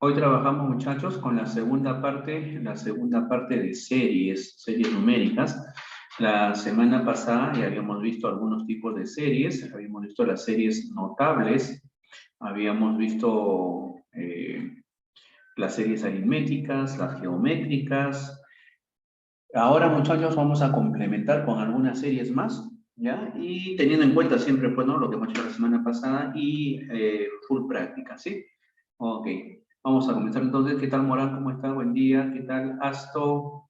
Hoy trabajamos, muchachos, con la segunda parte de series numéricas. La semana pasada ya habíamos visto algunos tipos de series, habíamos visto las series notables, habíamos visto las series aritméticas, las geométricas. Ahora, muchachos, vamos a complementar con algunas series más, ¿ya? Y teniendo en cuenta siempre, pues, ¿no?, lo que hemos hecho la semana pasada y full práctica, ¿sí? Ok, vamos a comenzar entonces. ¿Qué tal, Morán? ¿Cómo está? Buen día. ¿Qué tal, Asto?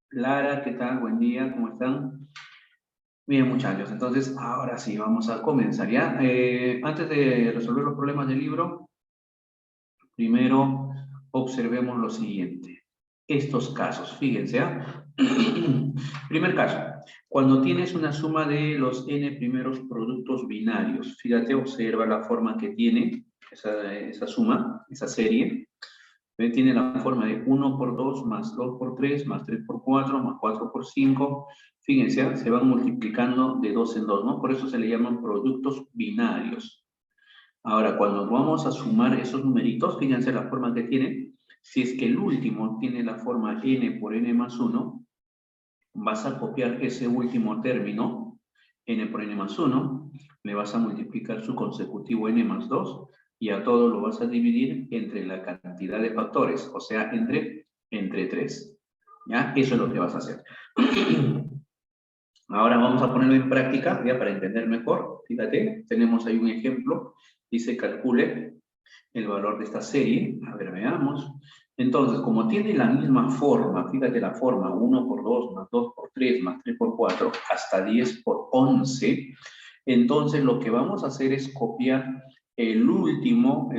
Lara, ¿qué tal? Buen día. ¿Cómo están? Bien, muchachos. Entonces, ahora sí, vamos a comenzar, ¿ya? Antes de resolver los problemas del libro, primero observemos lo siguiente. Estos casos, fíjense, ¿ah? Primer caso, cuando tienes una suma de los n primeros productos binarios, fíjate, observa la forma que tiene esa suma, esa serie. Tiene la forma de 1 por 2 más 2 por 3 más 3 por 4 más 4 por 5. Fíjense, ¿eh? Se van multiplicando de 2 en 2, ¿no? Por eso se le llaman productos binarios. Ahora, cuando vamos a sumar esos numeritos, fíjense la forma que tiene. Si es que el último tiene la forma n por n más 1, vas a copiar ese último término, n por n más 1, le vas a multiplicar su consecutivo n más 2, y a todo lo vas a dividir entre la cantidad de factores, o sea, entre 3. ¿Ya? Eso es lo que vas a hacer. Ahora vamos a ponerlo en práctica, ya para entender mejor. Fíjate, tenemos ahí un ejemplo. Dice, calcule el valor de esta serie. A ver, veamos. Entonces, como tiene la misma forma, fíjate la forma, 1 por 2, más 2 por 3, más 3 por 4, hasta 10 por 11, entonces lo que vamos a hacer es copiar el último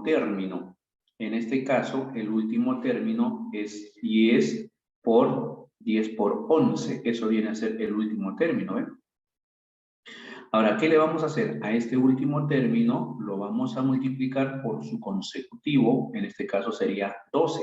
término. En este caso, el último término es 10 por 11. Eso viene a ser el último término, ¿eh? Ahora, ¿qué le vamos a hacer? A este último término lo vamos a multiplicar por su consecutivo, en este caso sería 12.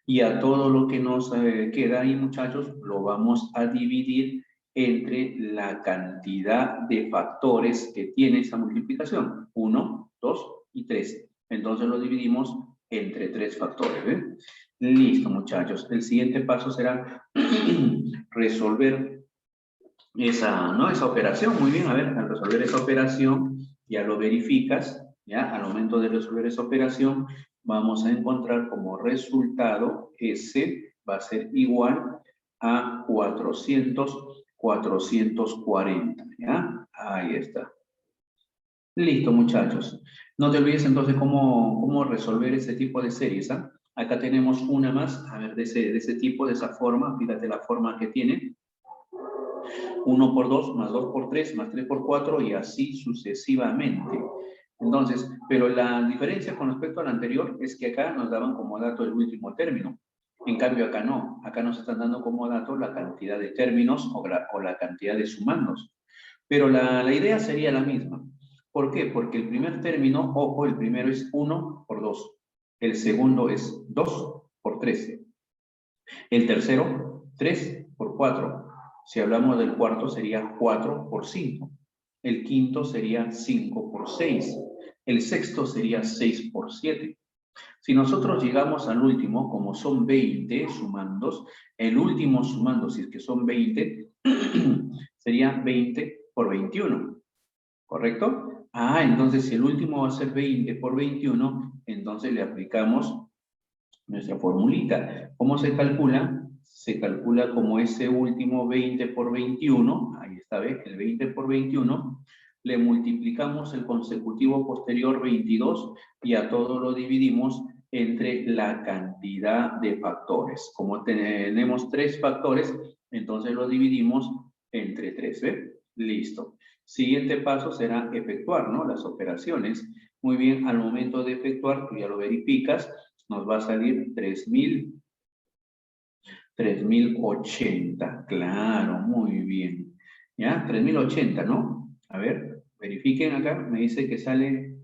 Y a todo lo que nos queda ahí, muchachos, lo vamos a dividir entre la cantidad de factores que tiene esa multiplicación. 1, 2 y 3. Entonces lo dividimos entre 3 factores, ¿ven? Listo, muchachos. El siguiente paso será resolver esa operación. Muy bien, a ver, al resolver esa operación, ya lo verificas, ya, al momento de resolver esa operación, vamos a encontrar como resultado S va a ser igual a 440, ¿ya? Ahí está. Listo, muchachos. No te olvides entonces cómo resolver ese tipo de series, ¿ah? Acá tenemos una más, a ver, de ese tipo, de esa forma, fíjate la forma que tiene. 1 por 2, más 2 por 3, más 3 por 4, y así sucesivamente. Entonces, pero la diferencia con respecto al anterior es que acá nos daban como dato el último término. En cambio, acá no. Acá nos están dando como dato la cantidad de términos o la cantidad de sumandos. Pero la idea sería la misma. ¿Por qué? Porque el primer término, ojo, el primero es 1 por 2. El segundo es 2 por 3. El tercero, 3 por 4. Si hablamos del cuarto, sería 4 por 5. El quinto sería 5 por 6. El sexto sería 6 por 7. Si nosotros llegamos al último, como son 20 sumandos, el último sumando, si es que son 20, sería 20 por 21. ¿Correcto? Entonces si el último va a ser 20 por 21, entonces le aplicamos nuestra formulita. ¿Cómo se calcula? Se calcula como ese último 20 por 21, ahí está, ¿ves? El 20 por 21, le multiplicamos el consecutivo posterior 22 y a todo lo dividimos entre la cantidad de factores. Como tenemos 3 factores, entonces lo dividimos entre 3, ¿ves? Listo. Siguiente paso será efectuar, ¿no?, las operaciones. Muy bien, al momento de efectuar, tú ya lo verificas, nos va a salir 3080. Claro, muy bien. ¿Ya? 3080, ¿no? A ver, verifiquen acá. Me dice que sale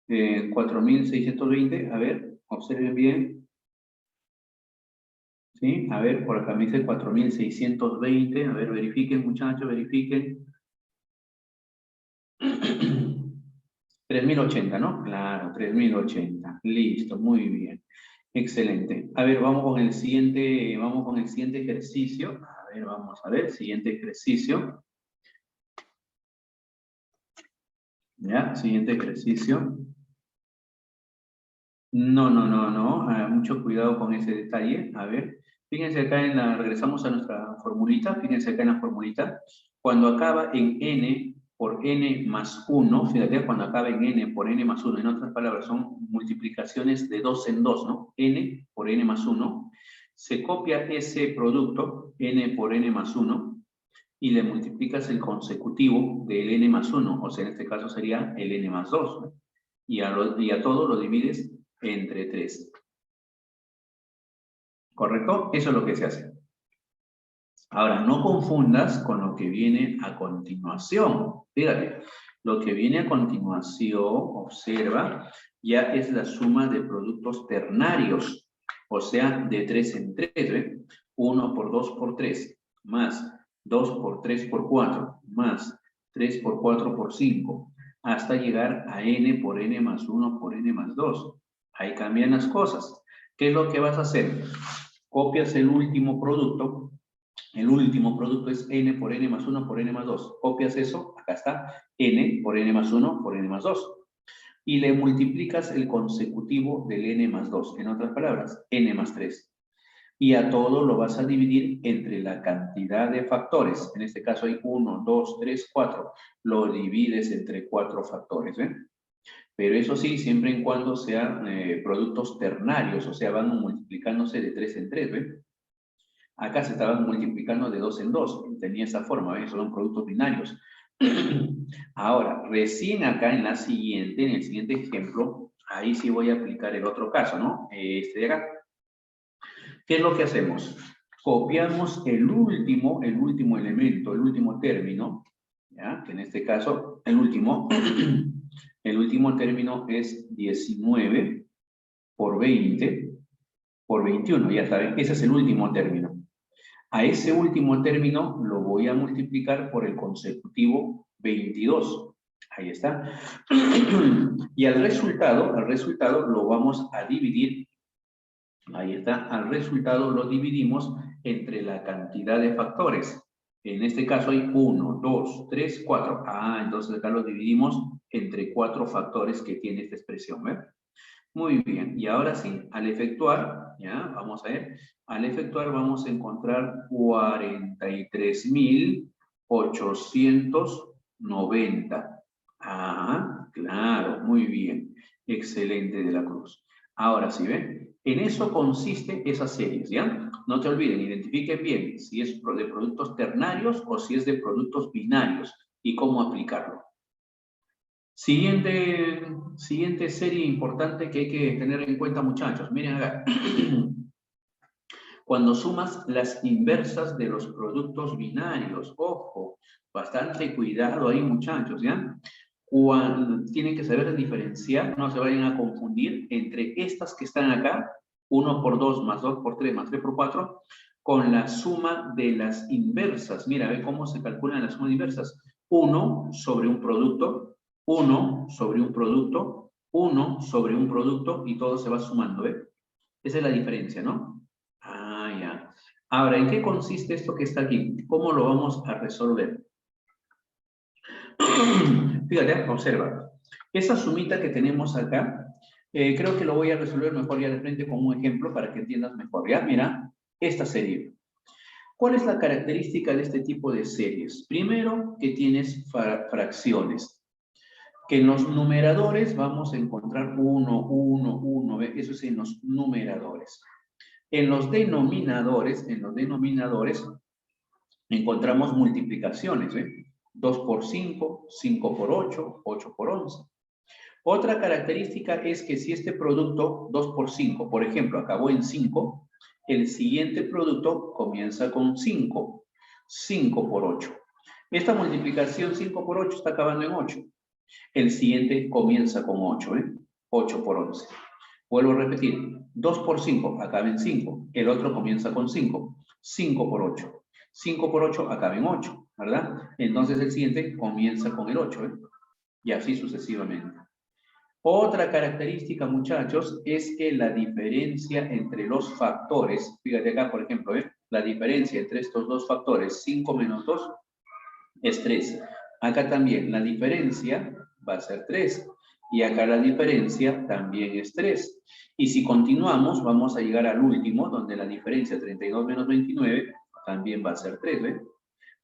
4620. A ver, observen bien. ¿Sí? A ver, por acá me dice 4620. A ver, verifiquen, muchachos, verifiquen. 3080, ¿no? Claro, 3080. Listo, muy bien. Excelente. A ver, vamos con el siguiente ejercicio. A ver, vamos a ver, siguiente ejercicio. ¿Ya? Siguiente ejercicio. No. Mucho cuidado con ese detalle. A ver, fíjense acá regresamos a nuestra formulita. Fíjense acá en la formulita. Cuando acaba en n por n más 1, fíjate, cuando acaba en n por n más 1, en otras palabras, son multiplicaciones de 2 en 2, ¿no? N por n más 1. Se copia ese producto, n por n más 1, y le multiplicas el consecutivo del n más 1, o sea, en este caso sería el n más 2, ¿no? Y a todo lo divides entre 3. ¿Correcto? Eso es lo que se hace. Ahora, no confundas con lo que viene a continuación. Fíjate, lo que viene a continuación, observa, ya es la suma de productos ternarios, o sea, de 3 en 3, ¿ve? 1 por 2 por 3, más 2 por 3 por 4, más 3 por 4 por 5, hasta llegar a n por n más 1 por n más 2. Ahí cambian las cosas. ¿Qué es lo que vas a hacer? Copias el último producto es n por n más 1 por n más 2. Copias eso, acá está, n por n más 1 por n más 2. Y le multiplicas el consecutivo del n más 2. En otras palabras, n más 3. Y a todo lo vas a dividir entre la cantidad de factores. En este caso hay 1, 2, 3, 4. Lo divides entre 4 factores, ¿eh? Pero eso sí, siempre y cuando sean productos ternarios, o sea, van multiplicándose de 3 en 3, ¿ves? Acá se estaban multiplicando de 2 en 2, tenía esa forma, ¿ves? Son productos binarios. Ahora, recién acá en el siguiente ejemplo, ahí sí voy a aplicar el otro caso, ¿no? Este de acá. ¿Qué es lo que hacemos? Copiamos el último elemento, el último término, ¿ya? Que en este caso, el último término es 19 por 20 por 21, ya saben, ese es el último término. A ese último término lo voy a multiplicar por el consecutivo 22. Ahí está. Y al resultado lo vamos a dividir. Ahí está. Al resultado lo dividimos entre la cantidad de factores. En este caso hay 1, 2, 3, 4. Entonces acá lo dividimos entre 4 factores que tiene esta expresión, ¿ves? Muy bien, y ahora sí, al efectuar, ya, vamos a ver, al efectuar vamos a encontrar 43.890. Claro, muy bien, excelente de la Cruz. Ahora sí, ¿ven? En eso consiste esas series, ¿ya? No te olviden, identifiquen bien si es de productos ternarios o si es de productos binarios y cómo aplicarlo. Siguiente serie importante que hay que tener en cuenta, muchachos. Miren acá. Cuando sumas las inversas de los productos binarios, ojo, bastante cuidado ahí, muchachos, ¿ya? Tienen que saber diferenciar, no se vayan a confundir entre estas que están acá, 1 por 2 más 2 por 3 más 3 por 4, con la suma de las inversas. Mira, ve cómo se calculan las sumas inversas. 1 sobre un producto, 1 sobre un producto, 1 sobre un producto, y todo se va sumando, ¿eh? Esa es la diferencia, ¿no? Ya. Ahora, ¿en qué consiste esto que está aquí? ¿Cómo lo vamos a resolver? Fíjate, observa. Esa sumita que tenemos acá, creo que lo voy a resolver mejor ya de frente con un ejemplo para que entiendas mejor. ¿Ya? Mira, esta serie. ¿Cuál es la característica de este tipo de series? Primero, que tienes fracciones. Que en los numeradores vamos a encontrar 1, 1, 1, eso es en los numeradores. En los denominadores encontramos multiplicaciones, ¿eh? 2 por 5, 5 por 8, 8 por 11. Otra característica es que si este producto 2 por 5, por ejemplo, acabó en 5, el siguiente producto comienza con 5, 5 por 8. Esta multiplicación 5 por 8 está acabando en 8. El siguiente comienza con 8, 8 por 11. Vuelvo a repetir, 2 por 5 acaba en 5, el otro comienza con 5, 5 por 8. 5 por 8 acaba en 8, ¿verdad? Entonces el siguiente comienza con el 8, y así sucesivamente. Otra característica, muchachos, es que la diferencia entre los factores, fíjate acá, por ejemplo, la diferencia entre estos dos factores, 5 menos 2, es 3. Acá también la diferencia va a ser 3. Y acá la diferencia también es 3. Y si continuamos, vamos a llegar al último, donde la diferencia 32 menos 29 también va a ser 3, ¿ves?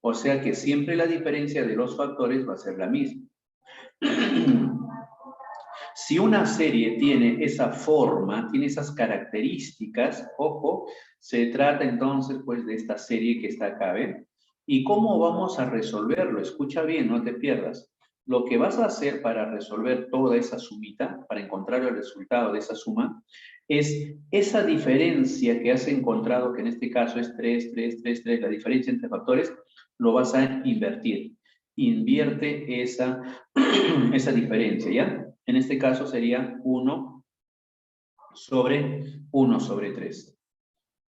O sea que siempre la diferencia de los factores va a ser la misma. Si una serie tiene esa forma, tiene esas características, ojo, se trata entonces pues de esta serie que está acá, ¿ven? ¿Y cómo vamos a resolverlo? Escucha bien, no te pierdas. Lo que vas a hacer para resolver toda esa sumita, para encontrar el resultado de esa suma, es esa diferencia que has encontrado, que en este caso es 3, 3, 3, 3, la diferencia entre factores, lo vas a invertir. Invierte esa, esa diferencia, ¿ya? En este caso sería 1 sobre 3.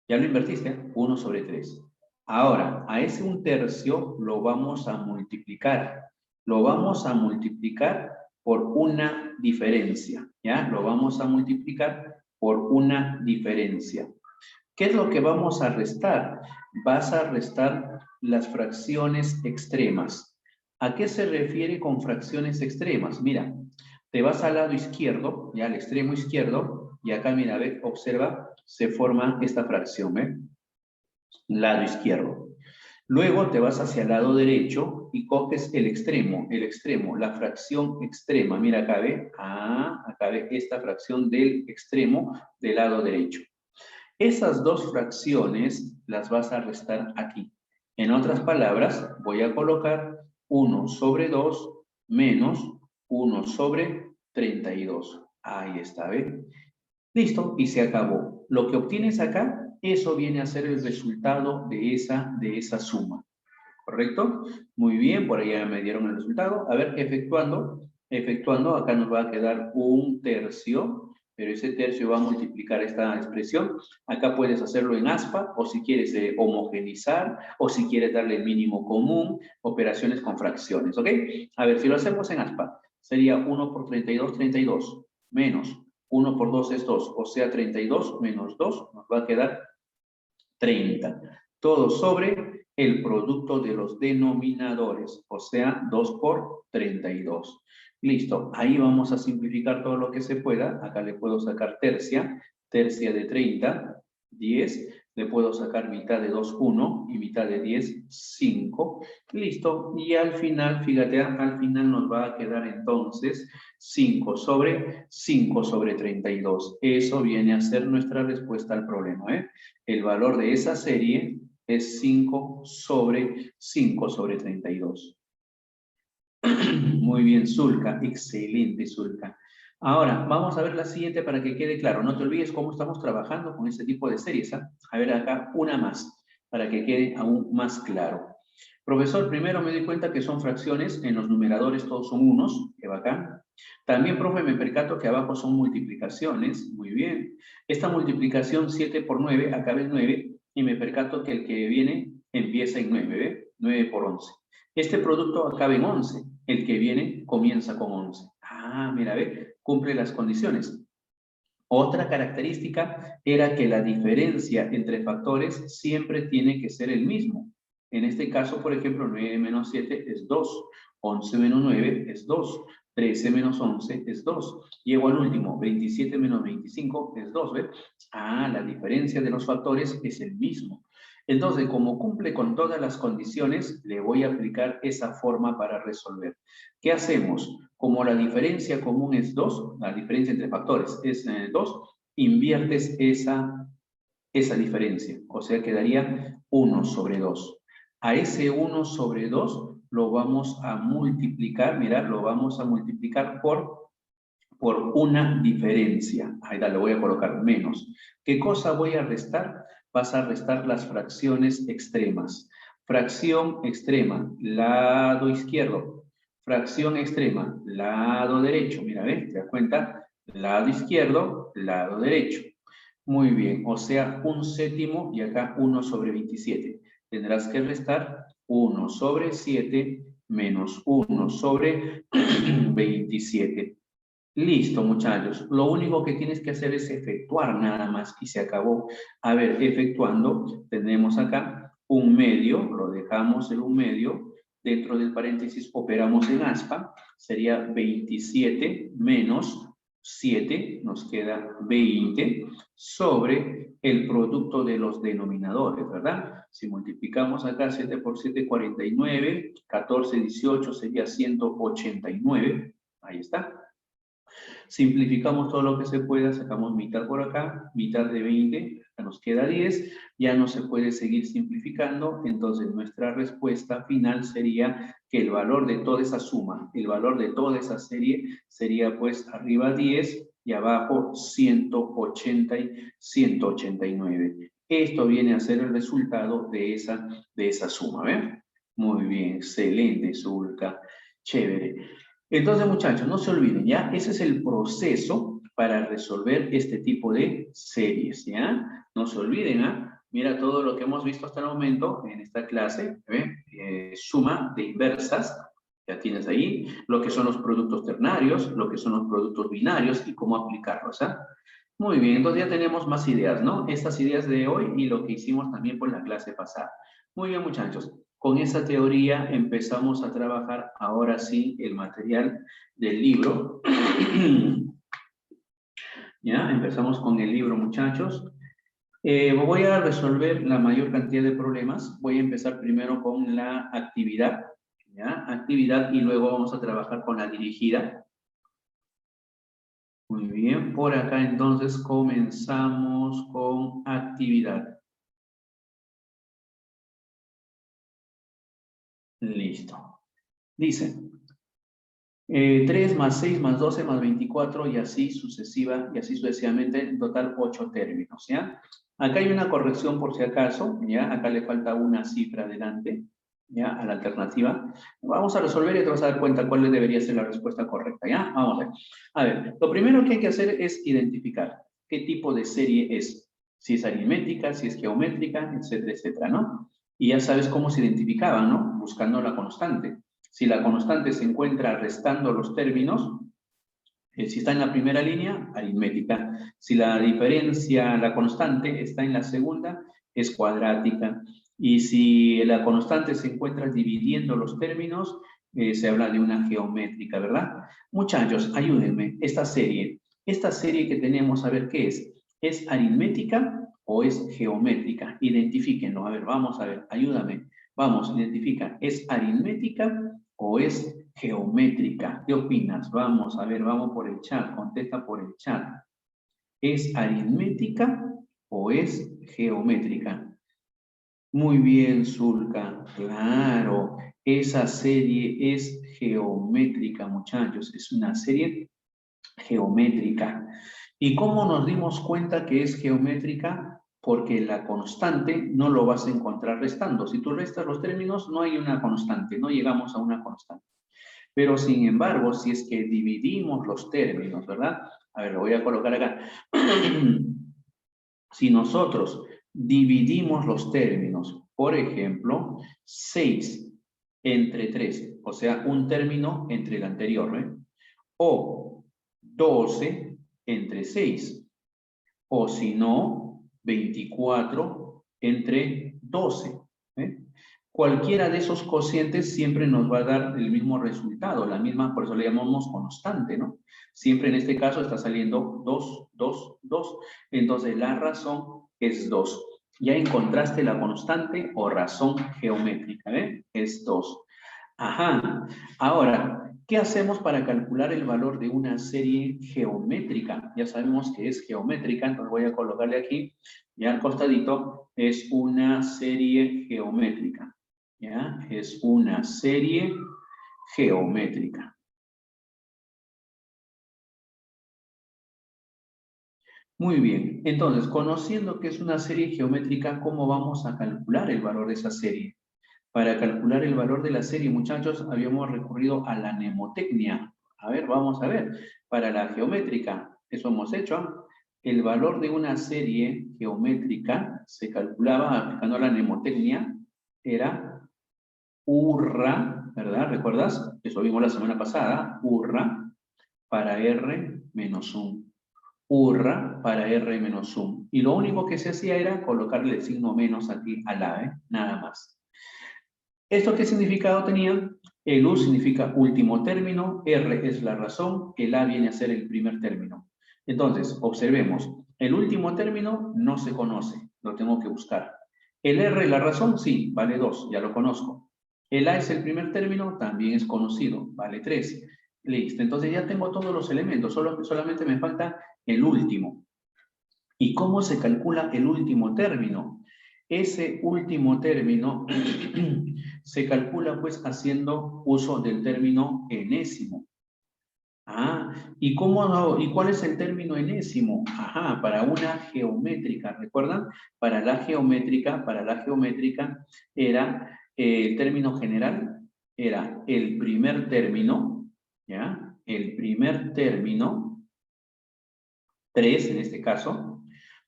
¿Ya lo invertiste? 1 sobre 3. Ahora, a ese 1/3 lo vamos a multiplicar. Lo vamos a multiplicar por una diferencia, ¿ya? Lo vamos a multiplicar por una diferencia. ¿Qué es lo que vamos a restar? Vas a restar las fracciones extremas. ¿A qué se refiere con fracciones extremas? Mira, te vas al lado izquierdo, ya al extremo izquierdo, y acá, mira, ve, observa, se forma esta fracción, ¿ve? Lado izquierdo. Luego te vas hacia el lado derecho y coges el extremo, la fracción extrema. Mira, acá ve, acá ve esta fracción del extremo del lado derecho. Esas dos fracciones las vas a restar aquí. En otras palabras, voy a colocar 1 sobre 2 menos 1 sobre 32. Ahí está, ¿ve? Listo, y se acabó. Lo que obtienes acá, eso viene a ser el resultado de esa suma. ¿Correcto? Muy bien, por ahí ya me dieron el resultado. A ver, efectuando, acá nos va a quedar 1/3, pero ese tercio va a multiplicar esta expresión. Acá puedes hacerlo en aspa, o si quieres homogenizar, o si quieres darle el mínimo común, operaciones con fracciones, ¿ok? A ver, si lo hacemos en aspa, sería 1 por 32, 32, menos 1 por 2 es 2, o sea, 32 menos 2 nos va a quedar 30. Todo sobre el producto de los denominadores, o sea, 2 por 32. Listo, ahí vamos a simplificar todo lo que se pueda. Acá le puedo sacar tercia de 30, 10. Le puedo sacar mitad de 2, 1, y mitad de 10, 5. Listo, y al final, fíjate, al final nos va a quedar entonces 5 sobre 32. Eso viene a ser nuestra respuesta al problema, ¿eh? El valor de esa serie es 5 sobre 32. Muy bien, Zulka. Excelente, Zulka. Ahora, vamos a ver la siguiente para que quede claro. No te olvides cómo estamos trabajando con este tipo de series, ¿ah? A ver acá, una más, para que quede aún más claro. Profesor, primero me di cuenta que son fracciones, en los numeradores todos son unos, qué bacán. También, profe, me percato que abajo son multiplicaciones, muy bien. Esta multiplicación 7 por 9, acaba en 9, y me percato que el que viene empieza en 9, ¿ve? 9 por 11. Este producto acaba en 11, el que viene comienza con 11. Ah, mira, ve, cumple las condiciones. Otra característica era que la diferencia entre factores siempre tiene que ser el mismo. En este caso, por ejemplo, 9 menos 7 es 2, 11 menos 9 es 2, 13 menos 11 es 2. Llego al último, 27 menos 25 es 2, ¿ves? Ah, la diferencia de los factores es el mismo. Entonces, como cumple con todas las condiciones, le voy a aplicar esa forma para resolver. ¿Qué hacemos? Como la diferencia común es 2, la diferencia entre factores es 2, inviertes esa diferencia. O sea, quedaría 1 sobre 2. A ese 1 sobre 2 lo vamos a multiplicar, mirad, lo vamos a multiplicar por una diferencia. Ahí le voy a colocar menos. ¿Qué cosa voy a restar? Vas a restar las fracciones extremas. Fracción extrema, lado izquierdo. Fracción extrema, lado derecho. Mira, ¿ves? ¿Te das cuenta? Lado izquierdo, lado derecho. Muy bien, o sea, 1/7 y acá 1 sobre 27. Tendrás que restar 1 sobre 7 menos 1 sobre 27. Listo, muchachos. Lo único que tienes que hacer es efectuar nada más y se acabó. A ver, efectuando, tenemos acá un medio, lo dejamos en un medio, dentro del paréntesis operamos en aspa, sería 27 menos 7, nos queda 20, sobre el producto de los denominadores, ¿verdad? Si multiplicamos acá 7 por 7, 49, 14, 18 sería 189, ahí está. Simplificamos todo lo que se pueda, sacamos mitad por acá, mitad de 20, acá nos queda 10, ya no se puede seguir simplificando, entonces nuestra respuesta final sería que el valor de toda esa suma, el valor de toda esa serie sería pues arriba 10 y abajo 180 y 189. Esto viene a ser el resultado de esa suma, ¿ven? Muy bien, excelente, Zulka, chévere. Entonces, muchachos, no se olviden, ¿ya? Ese es el proceso para resolver este tipo de series, ¿ya? No se olviden, ¿ah? Mira todo lo que hemos visto hasta el momento en esta clase, suma de inversas, ya tienes ahí, lo que son los productos ternarios, lo que son los productos binarios y cómo aplicarlos, ¿ah? Muy bien, entonces ya tenemos más ideas, ¿no? Estas ideas de hoy y lo que hicimos también por la clase pasada. Muy bien, muchachos. Con esa teoría empezamos a trabajar ahora sí el material del libro. ¿Ya? Empezamos con el libro, muchachos. Voy a resolver la mayor cantidad de problemas. Voy a empezar primero con la actividad. ¿Ya? Actividad y luego vamos a trabajar con la dirigida. Muy bien, por acá entonces comenzamos con actividad. Listo. Dice, 3 más 6 más 12 más 24 y así sucesivamente, en total 8 términos, ¿ya? Acá hay una corrección por si acaso, ¿ya? Acá le falta una cifra delante, ¿ya? A la alternativa. Vamos a resolver y te vas a dar cuenta cuál debería ser la respuesta correcta, ¿ya? Vamos a ver. A ver, lo primero que hay que hacer es identificar qué tipo de serie es. Si es aritmética, si es geométrica, etcétera, etcétera, ¿no? Y ya sabes cómo se identificaba, ¿no? Buscando la constante. Si la constante se encuentra restando los términos, si está en la primera línea, aritmética. Si la diferencia, la constante, está en la segunda, es cuadrática. Y si la constante se encuentra dividiendo los términos, se habla de una geométrica, ¿verdad? Muchachos, ayúdenme. Esta serie que tenemos, a ver qué es. ¿Es aritmética o es geométrica? Identifíquenlo. A ver, vamos a ver, ayúdame. Vamos, identifica. ¿Es aritmética o es geométrica? ¿Qué opinas? Vamos a ver, vamos por el chat, contesta por el chat. ¿Es aritmética o es geométrica? Muy bien, Zulka, claro, esa serie es geométrica, muchachos, es una serie geométrica. ¿Y cómo nos dimos cuenta que es geométrica? Porque la constante no lo vas a encontrar restando. Si tú restas los términos, no hay una constante, no llegamos a una constante. Pero sin embargo, si es que dividimos los términos, ¿verdad? A ver, lo voy a colocar acá. Si nosotros dividimos los términos, por ejemplo, 6 entre 3, o sea, un término entre el anterior, ¿eh? O 12 entre 6, o si no, 24 entre 12. ¿Eh? Cualquiera de esos cocientes siempre nos va a dar el mismo resultado, la misma, por eso le llamamos constante, ¿no? Siempre en este caso está saliendo 2, 2, 2. Entonces la razón es 2. Ya encontraste la constante o razón geométrica, ¿eh? Es 2. Ajá. Ahora, ¿qué hacemos para calcular el valor de una serie geométrica? Ya sabemos que es geométrica, entonces voy a colocarle aquí, ya al costadito, es una serie geométrica. ¿Ya? Es una serie geométrica. Muy bien, entonces, conociendo que es una serie geométrica, ¿cómo vamos a calcular el valor de esa serie? Para calcular el valor de la serie, muchachos, habíamos recurrido a la mnemotecnia. A ver, vamos a ver. Para la geométrica, eso hemos hecho. El valor de una serie geométrica se calculaba aplicando la mnemotecnia, era urra, ¿verdad? ¿Recuerdas? Eso vimos la semana pasada, urra, para R menos 1. Urra para R menos 1. Y lo único que se hacía era colocarle el signo menos aquí al A, nada más. ¿Esto qué significado tenía? El U significa último término, R es la razón, el A viene a ser el primer término. Entonces, observemos, el último término no se conoce, lo tengo que buscar. El R, la razón, sí, vale 2, ya lo conozco. El A es el primer término, también es conocido, vale 3. Listo, entonces ya tengo todos los elementos, solamente me falta el último. ¿Y cómo se calcula el último término? Ese último término se calcula pues haciendo uso del término enésimo. ¿Y cuál es el término enésimo? Ajá, para una geométrica, ¿recuerdan? Para la geométrica era el término general, era el primer término, ¿ya? El primer término, 3 en este caso,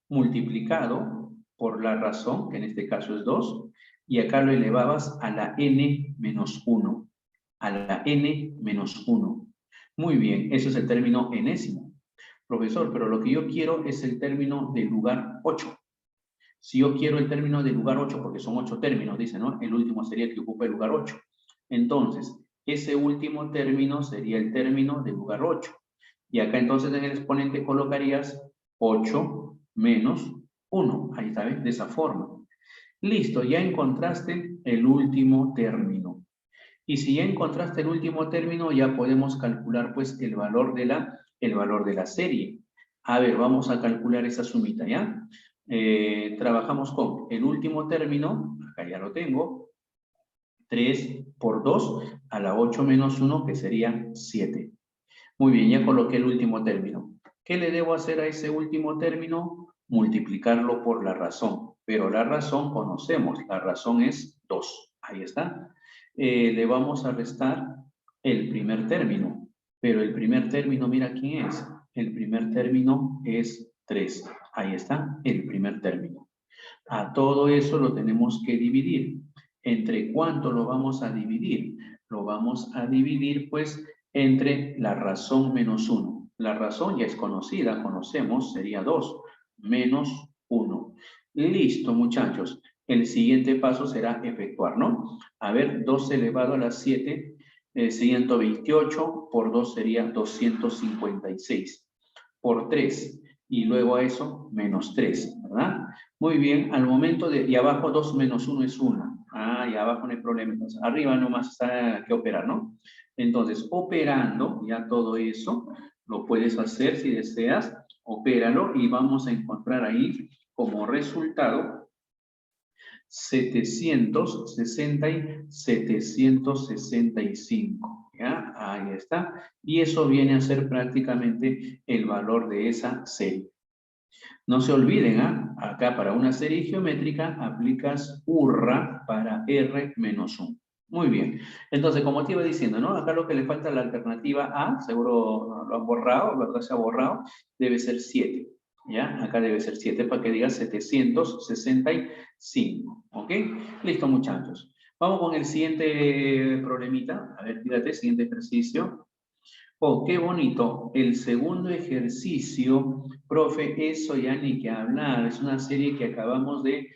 multiplicado por la razón, que en este caso es 2, y acá lo elevabas a la n menos 1, a la n menos 1. Muy bien, ese es el término enésimo. Profesor, pero lo que yo quiero es el término del lugar 8. Si yo quiero el término del lugar 8, porque son 8 términos, dice, ¿no? El último sería el que ocupa el lugar 8. Entonces, ese último término sería el término del lugar 8. Y acá entonces en el exponente colocarías 8 menos 1. Ahí está, ¿ves? De esa forma. Listo, ya encontraste el último término. Y si ya encontraste el último término, ya podemos calcular pues el valor de la serie. A ver, vamos a calcular esa sumita, ¿ya? Trabajamos con el último término, acá ya lo tengo, 3 por 2 a la 8 menos 1, que sería 7. Muy bien, ya coloqué el último término. ¿Qué le debo hacer a ese último término? Multiplicarlo por la razón. Pero la razón conocemos, la razón es 2. Ahí está. Le vamos a restar el primer término. Pero el primer término, mira quién es. El primer término es 3. Ahí está, el primer término. A todo eso lo tenemos que dividir. ¿Entre cuánto lo vamos a dividir? Lo vamos a dividir, pues, entre la razón menos 1. La razón ya es conocida, conocemos, sería 2, menos 1. Listo, muchachos. El siguiente paso será efectuar, ¿no? A ver, 2 elevado a la 7, 128, por 2 sería 256. Por 3, y luego a eso, menos 3, ¿verdad? Muy bien, al momento de, y abajo 2 menos 1 es 1. Y abajo no hay problema. Entonces, arriba nomás está que operar, ¿no? Entonces, operando ya todo eso, lo puedes hacer si deseas, opéralo y vamos a encontrar ahí como resultado 760 y 765. ¿Ya? Ahí está. Y eso viene a ser prácticamente el valor de esa serie. No se olviden, acá para una serie geométrica aplicas urra para R menos 1. Muy bien. Entonces, como te iba diciendo, ¿no? Acá lo que le falta a la alternativa A, seguro lo han borrado, ¿verdad? Se ha borrado, debe ser 7. ¿Ya? Acá debe ser 7 para que diga 765. ¿Ok? Listo, muchachos. Vamos con el siguiente problemita. A ver, fíjate, siguiente ejercicio. Oh, qué bonito. El segundo ejercicio, profe, eso ya ni que hablar. Es una serie que acabamos de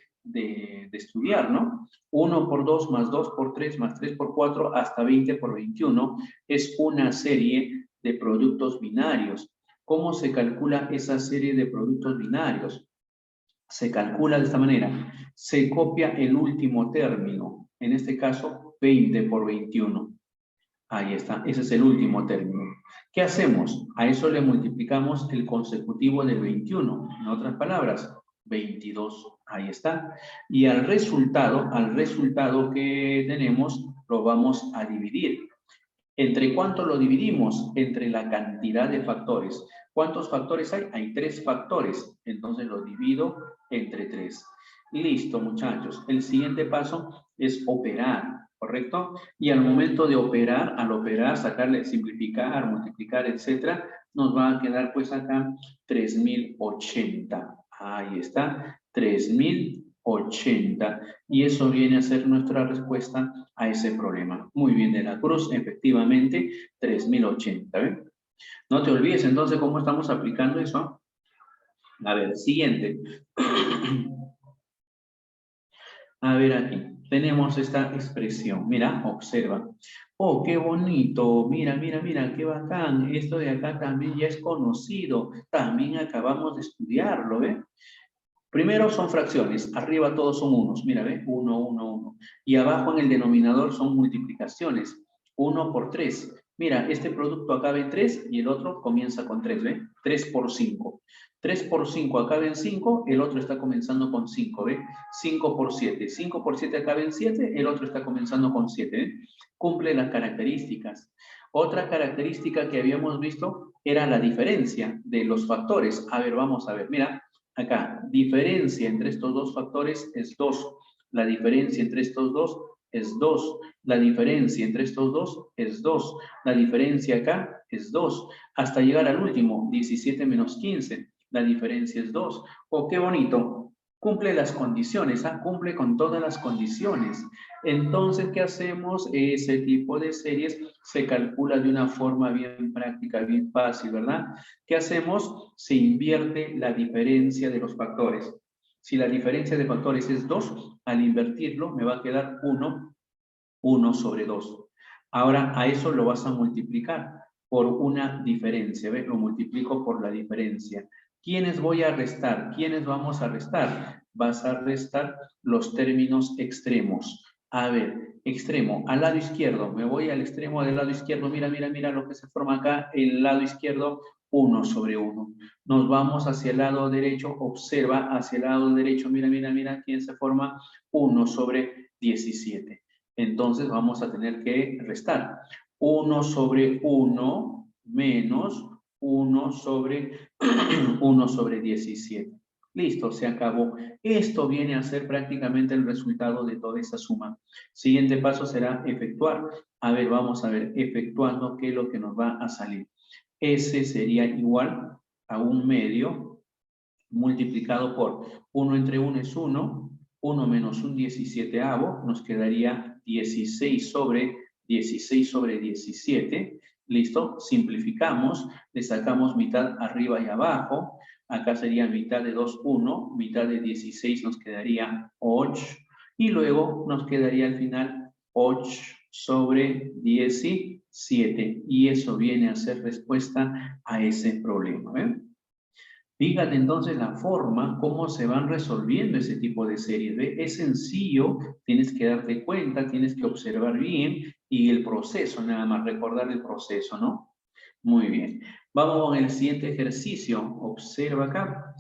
estudiar, ¿no? 1 por 2 más 2 por 3 más 3 por 4 hasta 20 por 21. Es una serie de productos binarios. ¿Cómo se calcula esa serie de productos binarios? Se calcula de esta manera. Se copia el último término. En este caso, 20 por 21. Ahí está, ese es el último término. ¿Qué hacemos? A eso le multiplicamos el consecutivo del 21. En otras palabras, 22. Ahí está. Y al resultado que tenemos, lo vamos a dividir. ¿Entre cuánto lo dividimos? Entre la cantidad de factores. ¿Cuántos factores hay? Hay 3 factores. Entonces lo divido entre 3. Listo, muchachos. El siguiente paso es operar, ¿correcto? Y al momento de operar, al operar, sacarle, simplificar, multiplicar, etcétera, nos va a quedar pues acá 3080. Ahí está, 3080. Y eso viene a ser nuestra respuesta a ese problema. Muy bien, de la Cruz, efectivamente, 3080. ¿Ven? No te olvides entonces cómo estamos aplicando eso. A ver, siguiente. A ver aquí, tenemos esta expresión. Mira, observa. Oh, qué bonito. Mira, mira, mira, qué bacán. Esto de acá también ya es conocido. También acabamos de estudiarlo, ¿ve? Primero son fracciones, arriba todos son unos, mira, ¿ve? 1, 1, 1. Y abajo en el denominador son multiplicaciones, 1 por 3. Mira, este producto acaba en 3 y el otro comienza con 3, ¿ve? 3 por 5. 3 por 5 acaba en 5, el otro está comenzando con 5, ¿ve? 5 por 7. 5 por 7 acaba en 7, el otro está comenzando con 7, ¿ve? Cumple las características. Otra característica que habíamos visto era la diferencia de los factores. A ver, vamos a ver, mira. Acá, diferencia entre estos dos factores es 2. La diferencia entre estos dos es 2. La diferencia entre estos dos es 2. La diferencia acá es 2. Hasta llegar al último, 17 menos 15. La diferencia es 2. Oh, qué bonito. Cumple las condiciones, cumple con todas las condiciones. Entonces, ¿qué hacemos? Ese tipo de series se calcula de una forma bien práctica, bien fácil, ¿verdad? ¿Qué hacemos? Se invierte la diferencia de los factores. Si la diferencia de factores es 2, al invertirlo me va a quedar 1 sobre 2. Ahora a eso lo vas a multiplicar por una diferencia, ¿ves? Lo multiplico por la diferencia. ¿Quiénes voy a restar? ¿Quiénes vamos a restar? Vas a restar los términos extremos. A ver, extremo, al lado izquierdo, me voy al extremo del lado izquierdo, mira, mira, mira lo que se forma acá, el lado izquierdo, 1 sobre 1. Nos vamos hacia el lado derecho, observa hacia el lado derecho, mira, mira, mira, ¿quién se forma? 1 sobre 17. Entonces vamos a tener que restar 1 sobre 1 menos 1 sobre 1 sobre 17. Listo, se acabó. Esto viene a ser prácticamente el resultado de toda esa suma. Siguiente paso será efectuar. A ver, vamos a ver, efectuando qué es lo que nos va a salir. S sería igual a 1 medio multiplicado por 1 entre 1 es 1, 1 menos un 17avo, nos quedaría 16 sobre 17. ¿Listo? Simplificamos, le sacamos mitad arriba y abajo. Acá sería mitad de 2, 1, mitad de 16 nos quedaría 8. Y luego nos quedaría al final 8 sobre 17. Y eso viene a ser respuesta a ese problema. ¿Ven? Fíjate entonces la forma, cómo se van resolviendo ese tipo de series. ¿Ve? Es sencillo, tienes que darte cuenta, tienes que observar bien y el proceso, nada más recordar el proceso, ¿no? Muy bien. Vamos con el siguiente ejercicio. Observa acá.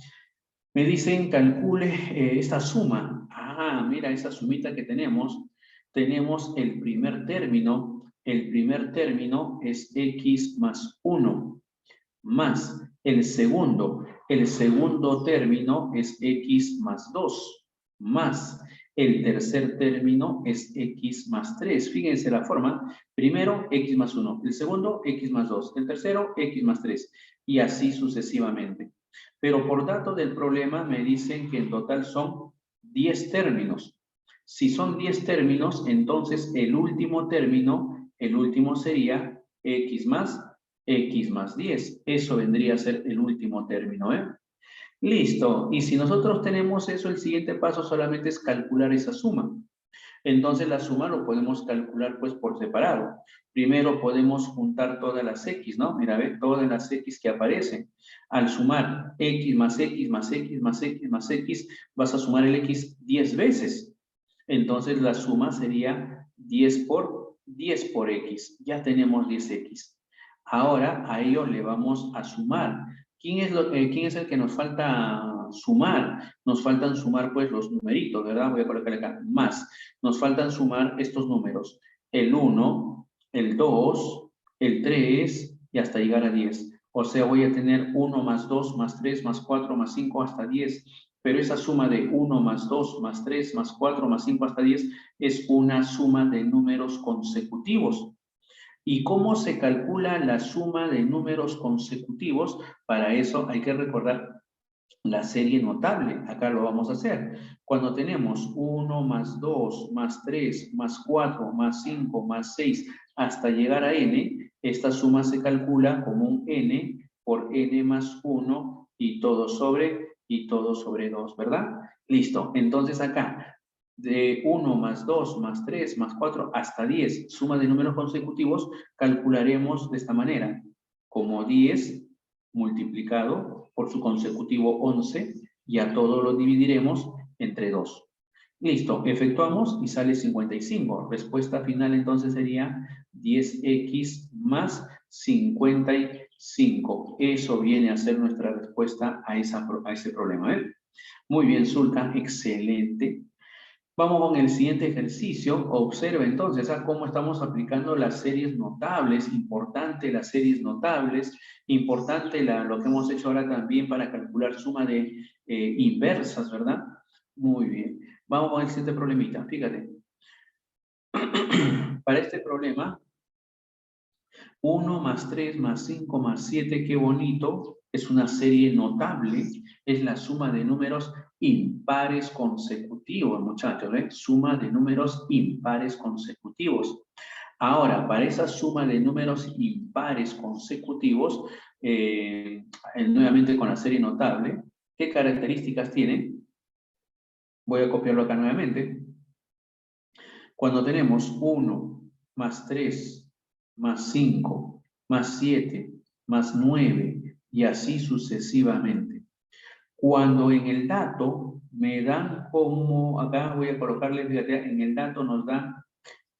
Me dicen calcule esta suma. Ah, mira esa sumita que tenemos. Tenemos el primer término. El primer término es x más 1 más el segundo. El segundo término es x más 2 más el tercer término es x más 3. Fíjense la forma. Primero, x más 1. El segundo, x más 2. El tercero, x más 3. Y así sucesivamente. Pero por dato del problema me dicen que en total son 10 términos. Si son 10 términos, entonces el último término, el último sería x más 10. Eso vendría a ser el último término, ¿eh? Listo. Y si nosotros tenemos eso, el siguiente paso solamente es calcular esa suma. Entonces la suma lo podemos calcular pues por separado. Primero podemos juntar todas las x, ¿no? Mira, ve, todas las x que aparecen. Al sumar x más x más x más x más x, vas a sumar el x 10 veces. Entonces la suma sería 10 por x. Ya tenemos 10x. Ahora a ello le vamos a sumar. ¿Quién es el que nos falta sumar? Nos faltan sumar pues los numeritos, ¿verdad? Voy a colocar acá, más. Nos faltan sumar estos números. El 1, el 2, el 3 y hasta llegar a 10. O sea, voy a tener 1 más 2 más 3 más 4 más 5 hasta 10. Pero esa suma de 1 más 2 más 3 más 4 más 5 hasta 10 es una suma de números consecutivos. ¿Y cómo se calcula la suma de números consecutivos? Para eso hay que recordar la serie notable. Acá lo vamos a hacer. Cuando tenemos 1 más 2 más 3 más 4 más 5 más 6 hasta llegar a n, Esta suma se calcula como un n por n más 1 y todo sobre 2, ¿verdad? Listo. Entonces acá, de 1 más 2 más 3 más 4 hasta 10, suma de números consecutivos, calcularemos de esta manera, como 10 multiplicado por su consecutivo 11, y a todo lo dividiremos entre 2. Listo, efectuamos y sale 55. Respuesta final entonces sería 10x más 55. Eso viene a ser nuestra respuesta a ese problema. Muy bien, Zulka, excelente. Vamos con el siguiente ejercicio. Observa entonces cómo estamos aplicando las series notables. Importante las series notables. Importante lo que hemos hecho ahora también para calcular suma de inversas, ¿verdad? Muy bien. Vamos con el siguiente problemita. Fíjate. Para este problema, 1 más 3 más 5 más 7, qué bonito. Es una serie notable. Es la suma de números impares consecutivos, muchachos. Suma de números impares consecutivos. Ahora, para esa suma de números impares consecutivos, nuevamente con la serie notable, ¿qué características tiene? Voy a copiarlo acá nuevamente. Cuando tenemos 1 más 3 más 5 más 7 más 9 y así sucesivamente. Cuando en el dato me dan como, acá voy a colocarle, fíjate, en el dato nos dan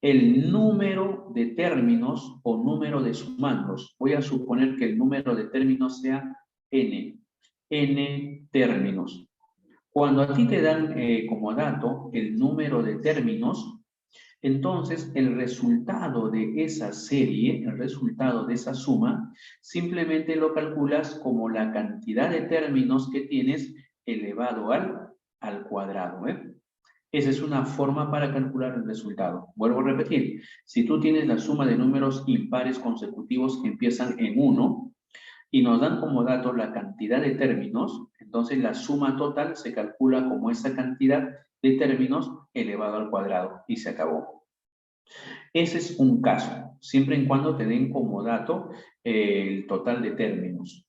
el número de términos o número de sumandos. Voy a suponer que el número de términos sea n términos. Cuando a ti te dan como dato el número de términos, entonces el resultado de esa serie, el resultado de esa suma, simplemente lo calculas como la cantidad de términos que tienes elevado al cuadrado. Esa es una forma para calcular el resultado. Vuelvo a repetir, si tú tienes la suma de números impares consecutivos que empiezan en 1 y nos dan como dato la cantidad de términos, entonces la suma total se calcula como esa cantidad de términos elevado al cuadrado y se acabó. Ese es un caso, siempre y cuando te den como dato el total de términos.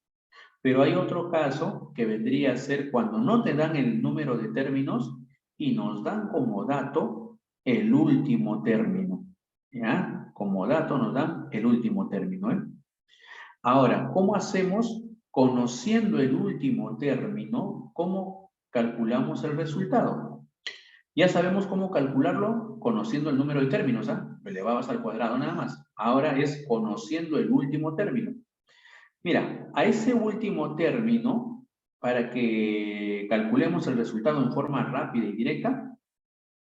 Pero hay otro caso que vendría a ser cuando no te dan el número de términos y nos dan como dato el último término. ¿Ya? Como dato nos dan el último término. Ahora, ¿cómo hacemos? Conociendo el último término, ¿cómo calculamos el resultado? Ya sabemos cómo calcularlo conociendo el número de términos, Lo elevabas al cuadrado nada más. Ahora es conociendo el último término. Mira, a ese último término, para que calculemos el resultado en forma rápida y directa,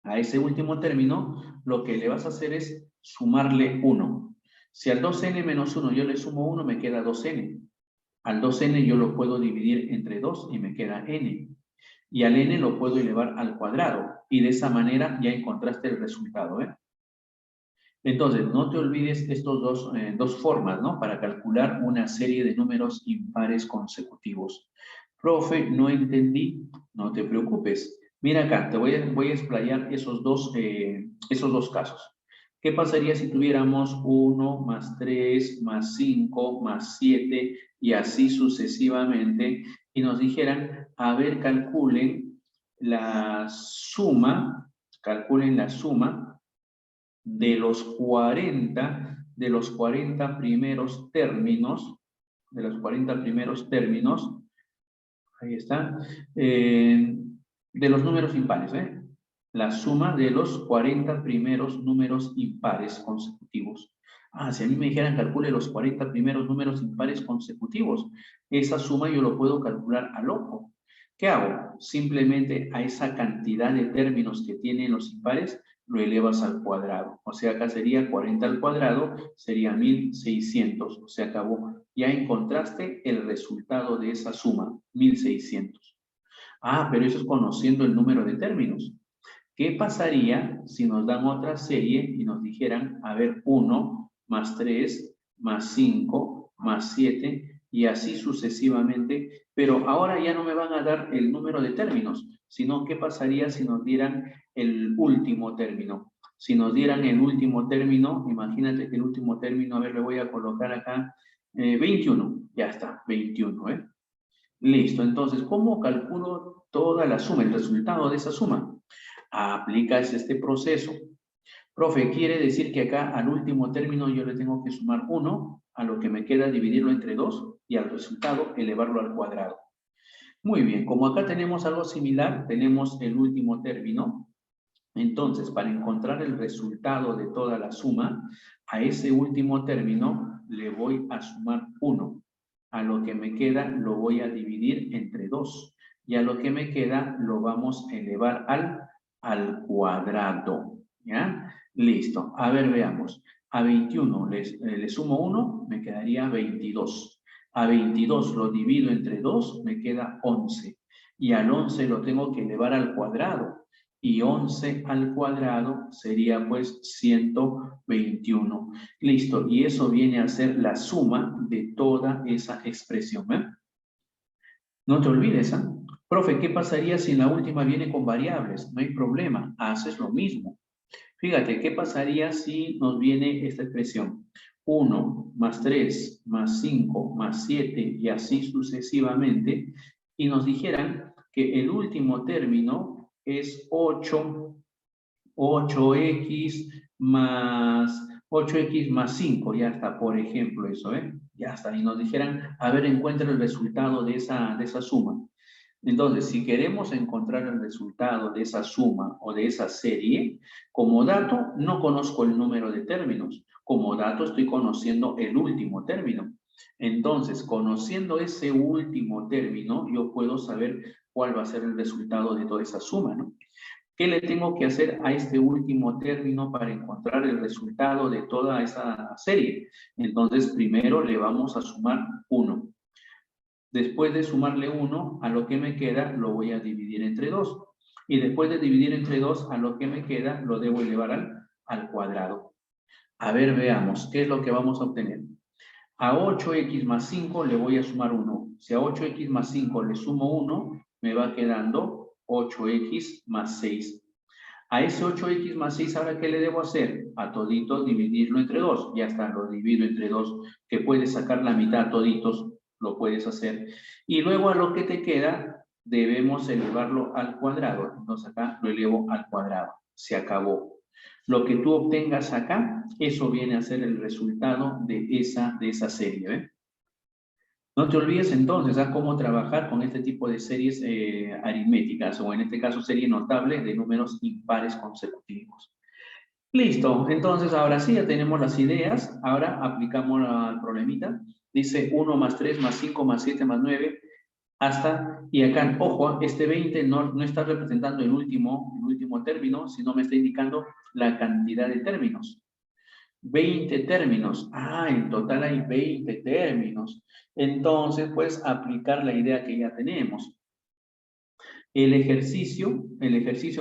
a ese último término, lo que le vas a hacer es sumarle 1. Si al 2n menos 1 yo le sumo 1, me queda 2n. Al 2n yo lo puedo dividir entre 2 y me queda n. Y al n lo puedo elevar al cuadrado. Y de esa manera ya encontraste el resultado, Entonces, no te olvides estos dos formas, ¿no? Para calcular una serie de números impares consecutivos. Profe, no entendí. No te preocupes. Mira acá, voy a explayar esos dos casos. ¿Qué pasaría si tuviéramos 1 más 3 más 5 más 7 y así sucesivamente? Y nos dijeran, a ver, calculen la suma de los 40 primeros términos, ahí está, de los números impares, la suma de los 40 primeros números impares consecutivos. Si a mí me dijeran calcule los 40 primeros números impares consecutivos, esa suma yo lo puedo calcular al ojo. ¿Qué hago? Simplemente a esa cantidad de términos que tienen los impares, lo elevas al cuadrado. O sea, acá sería 40 al cuadrado, sería 1600. O sea, acabó. Ya encontraste el resultado de esa suma, 1600. Pero eso es conociendo el número de términos. ¿Qué pasaría si nos dan otra serie y nos dijeran, a ver, 1 más 3 más 5 más 7 y así sucesivamente, pero ahora ya no me van a dar el número de términos, sino qué pasaría si nos dieran el último término? Si nos dieran el último término, imagínate que el último término, a ver, le voy a colocar acá 21. Ya está, 21, ¿eh? Listo, entonces, ¿cómo calculo toda la suma, el resultado de esa suma? Aplicas este proceso. Profe, quiere decir que acá al último término yo le tengo que sumar 1, a lo que me queda dividirlo entre 2 y al resultado elevarlo al cuadrado. Muy bien, como acá tenemos algo similar, tenemos el último término. Entonces, para encontrar el resultado de toda la suma, a ese último término le voy a sumar 1. A lo que me queda lo voy a dividir entre 2. Y a lo que me queda lo vamos a elevar al cuadrado. ¿Ya? Listo. A ver, veamos. A 21 le sumo 1, me quedaría 22. A 22 lo divido entre 2, me queda 11. Y al 11 lo tengo que elevar al cuadrado. Y 11 al cuadrado sería pues 121. Listo, y eso viene a ser la suma de toda esa expresión. ¿Eh? No te olvides, ¿eh? Profe, ¿qué pasaría si en la última viene con variables? No hay problema, haces lo mismo. Fíjate, ¿qué pasaría si nos viene esta expresión? 1 más 3 más 5 más 7 y así sucesivamente, y nos dijeran que el último término es 8x más 5, ya está, por ejemplo, eso, ¿eh? Ya está, y nos dijeran, a ver, encuentra el resultado de esa suma. Entonces, si queremos encontrar el resultado de esa suma o de esa serie, como dato no conozco el número de términos, como dato estoy conociendo el último término. Entonces, conociendo ese último término, yo puedo saber cuál va a ser el resultado de toda esa suma, ¿no? ¿Qué le tengo que hacer a este último término para encontrar el resultado de toda esa serie? Entonces, primero le vamos a sumar 1. Después de sumarle 1, a lo que me queda lo voy a dividir entre 2. Y después de dividir entre 2, a lo que me queda lo debo elevar al cuadrado. A ver, veamos, ¿qué es lo que vamos a obtener? A 8x más 5 le voy a sumar 1. Si a 8x más 5 le sumo 1, me va quedando 8x más 6. A ese 8x más 6, ¿ahora qué le debo hacer? A toditos dividirlo entre 2. Ya está, lo divido entre 2, que puedes sacar la mitad a toditos, lo puedes hacer. Y luego a lo que te queda, debemos elevarlo al cuadrado. Entonces acá lo elevo al cuadrado. Se acabó. Lo que tú obtengas acá, eso viene a ser el resultado de esa serie, ¿eh? No te olvides entonces a cómo trabajar con este tipo de series aritméticas, o en este caso serie notable de números impares consecutivos. Listo, entonces ahora sí ya tenemos las ideas, ahora aplicamos al problemita. Dice 1 más 3 más 5 más 7 más 9 hasta, y acá, ojo, este 20 no está representando el último término, sino me está indicando la cantidad de términos. 20 términos. Ah, en total hay 20 términos. Entonces, pues, aplicar la idea que ya tenemos. El ejercicio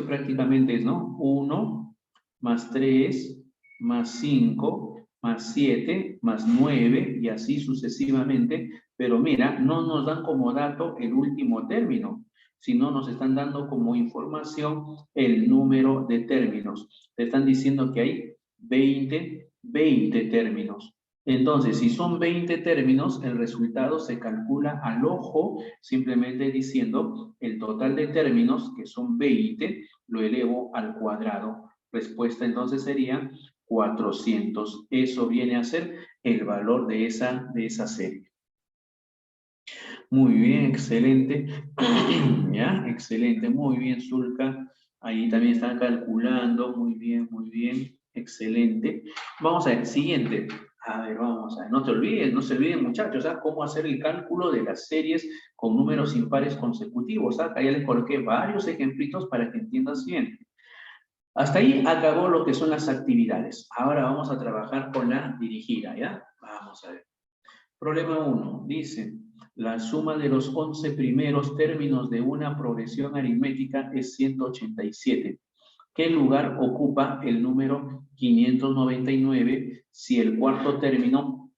prácticamente es, ¿no? 1 más 3 más 5 más 7 más 9 y así sucesivamente. Pero mira, no nos dan como dato el último término, sino nos están dando como información el número de términos. Te están diciendo que hay 20 términos. Entonces, si son 20 términos, el resultado se calcula al ojo, simplemente diciendo el total de términos, que son 20, lo elevo al cuadrado. Respuesta entonces sería 400. Eso viene a ser el valor de esa serie. Muy bien, excelente. ¿Ya? Excelente, muy bien, Zulka. Ahí también están calculando. Muy bien. Excelente. Vamos a ver, siguiente. A ver, vamos a ver. No se olviden, muchachos, ¿ah? Cómo hacer el cálculo de las series con números impares consecutivos. ¿Ah? Acá ya les coloqué varios ejemplitos para que entiendas bien. Hasta ahí acabó lo que son las actividades. Ahora vamos a trabajar con la dirigida, ¿ya? Vamos a ver. Problema 1. Dice, la suma de los 11 primeros términos de una progresión aritmética es 187. ¿Qué lugar ocupa el número 599 si el cuarto término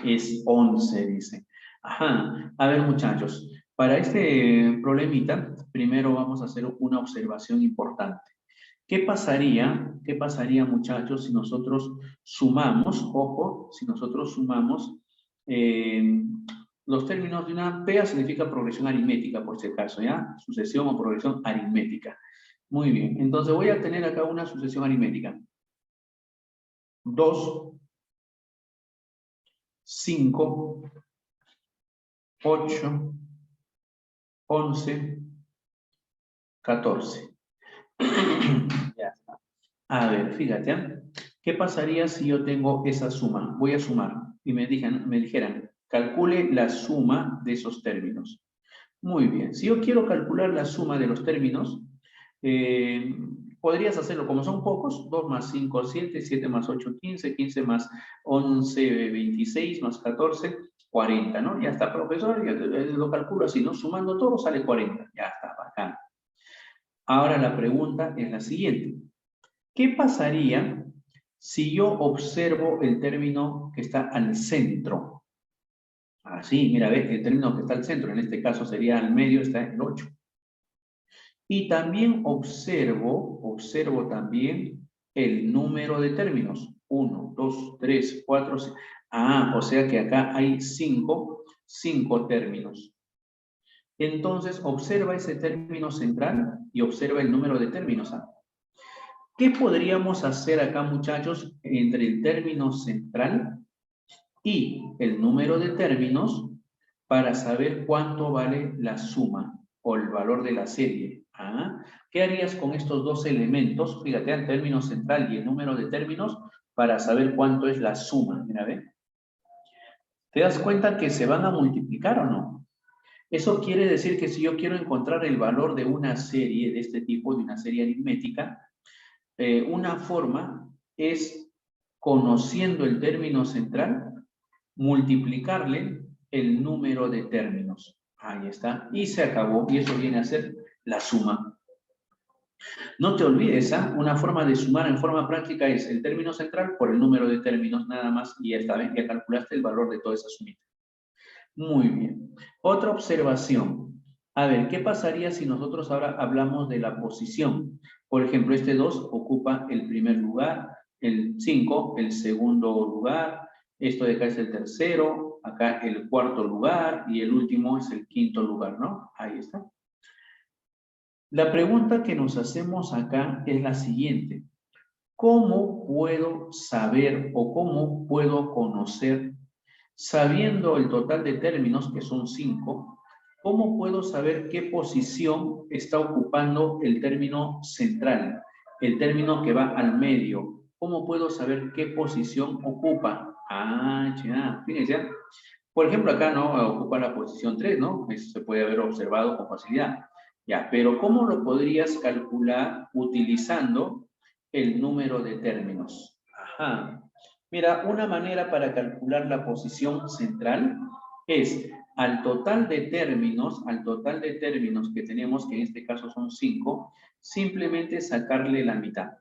es 11? Dice. Ajá. A ver, muchachos, para este problemita, primero vamos a hacer una observación importante. qué pasaría, muchachos, si nosotros sumamos, ojo, si nosotros sumamos eh, los términos de una PEA significa progresión aritmética, por si acaso, ¿ya? Sucesión o progresión aritmética. Muy bien, entonces voy a tener acá una sucesión aritmética. 2, 5, 8, 11, 14. Ya está. A ver, fíjate, ¿eh? ¿Qué pasaría si yo tengo esa suma? Voy a sumar y me dijeran, calcule la suma de esos términos. Muy bien, si yo quiero calcular la suma de los términos, eh, podrías hacerlo como son pocos, 2 más 5, 7, 7 más 8, 15, 15 más 11, 26, más 14, 40, ¿no? Ya está, profesor, yo lo calculo así, ¿no? Sumando todo sale 40, ya está, bacán. Ahora la pregunta es la siguiente. ¿Qué pasaría si yo observo el término que está al centro? Así, mira, ve, el término que está al centro, en este caso sería al medio, está en el 8. Y también observo también el número de términos. 1, 2, 3, 4, 5. Ah, o sea que acá hay 5 términos. Entonces, observa ese término central y observa el número de términos. ¿Qué podríamos hacer acá, muchachos, entre el término central y el número de términos para saber cuánto vale la suma o el valor de la serie? ¿Ah? ¿Qué harías con estos dos elementos? Fíjate, el término central y el número de términos para saber cuánto es la suma. Mira, ve. ¿Te das cuenta que se van a multiplicar o no? Eso quiere decir que si yo quiero encontrar el valor de una serie de este tipo, de una serie aritmética, una forma es, conociendo el término central, multiplicarle el número de términos. Ahí está. Y se acabó. Y eso viene a ser la suma. No te olvides, ¿ah? Una forma de sumar en forma práctica es el término central por el número de términos nada más. Y ya está, ¿ven? Ya calculaste el valor de toda esa sumita. Muy bien. Otra observación. A ver, ¿qué pasaría si nosotros ahora hablamos de la posición? Por ejemplo, este 2 ocupa el primer lugar, el 5 el segundo lugar, esto de acá es el tercero, acá el cuarto lugar y el último es el quinto lugar, ¿no? Ahí está. La pregunta que nos hacemos acá es la siguiente. ¿Cómo puedo saber o cómo puedo conocer, sabiendo el total de términos, que son 5, cómo puedo saber qué posición está ocupando el término central, el término que va al medio? ¿Cómo puedo saber qué posición ocupa? Ah, ya, fíjense. Por ejemplo, acá no ocupa la posición 3, ¿no? Eso se puede haber observado con facilidad. Ya, pero ¿cómo lo podrías calcular utilizando el número de términos? Ajá. Mira, una manera para calcular la posición central es al total de términos que tenemos, que en este caso son 5, simplemente sacarle la mitad.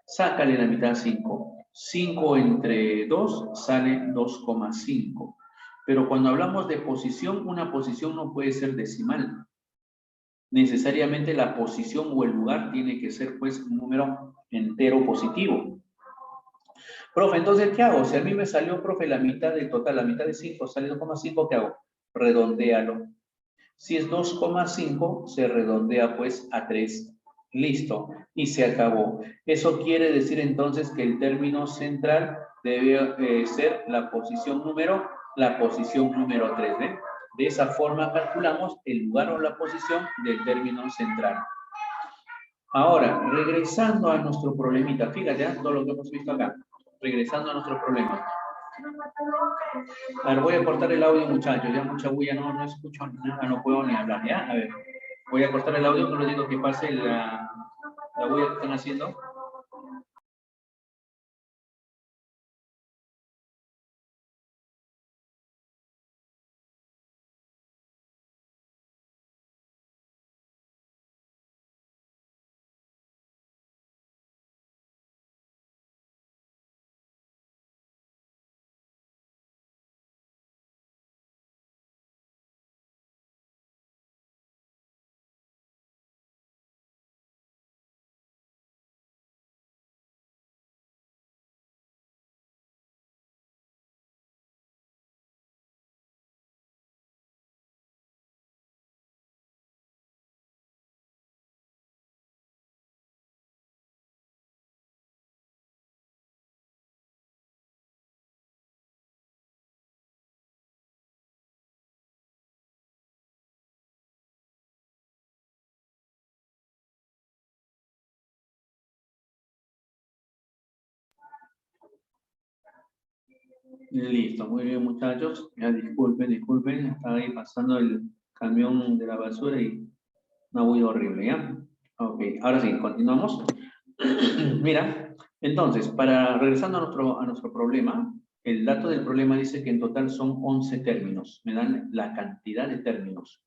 Sácale la mitad a 5. 5 entre 2 sale 2,5. Pero cuando hablamos de posición, una posición no puede ser decimal. Necesariamente la posición o el lugar tiene que ser pues un número entero positivo. Profe, entonces, ¿qué hago? Si a mí me salió, profe, la mitad del total, la mitad de 5 sale 2,5, ¿qué hago? Redondéalo. Si es 2,5, se redondea pues a 3. Listo. Y se acabó. Eso quiere decir entonces que el término central debe ser la posición número 3. ¿Ven? De esa forma calculamos el lugar o la posición del término central. Ahora, regresando a nuestro problemita, fíjate, ¿eh? Todo lo que hemos visto acá. Regresando a nuestro problema. A ver, voy a cortar el audio, muchachos. Ya mucha bulla, no escucho nada, no puedo ni hablar, ¿ya? A ver, voy a cortar el audio, no les digo que pase la bulla que están haciendo. Listo, muy bien muchachos. Ya disculpen, estaba ahí pasando el camión de la basura y una bulla horrible, ¿ya? Ok, ahora sí, continuamos. Mira, entonces, regresando a nuestro problema, el dato del problema dice que en total son 11 términos. Me dan la cantidad de términos.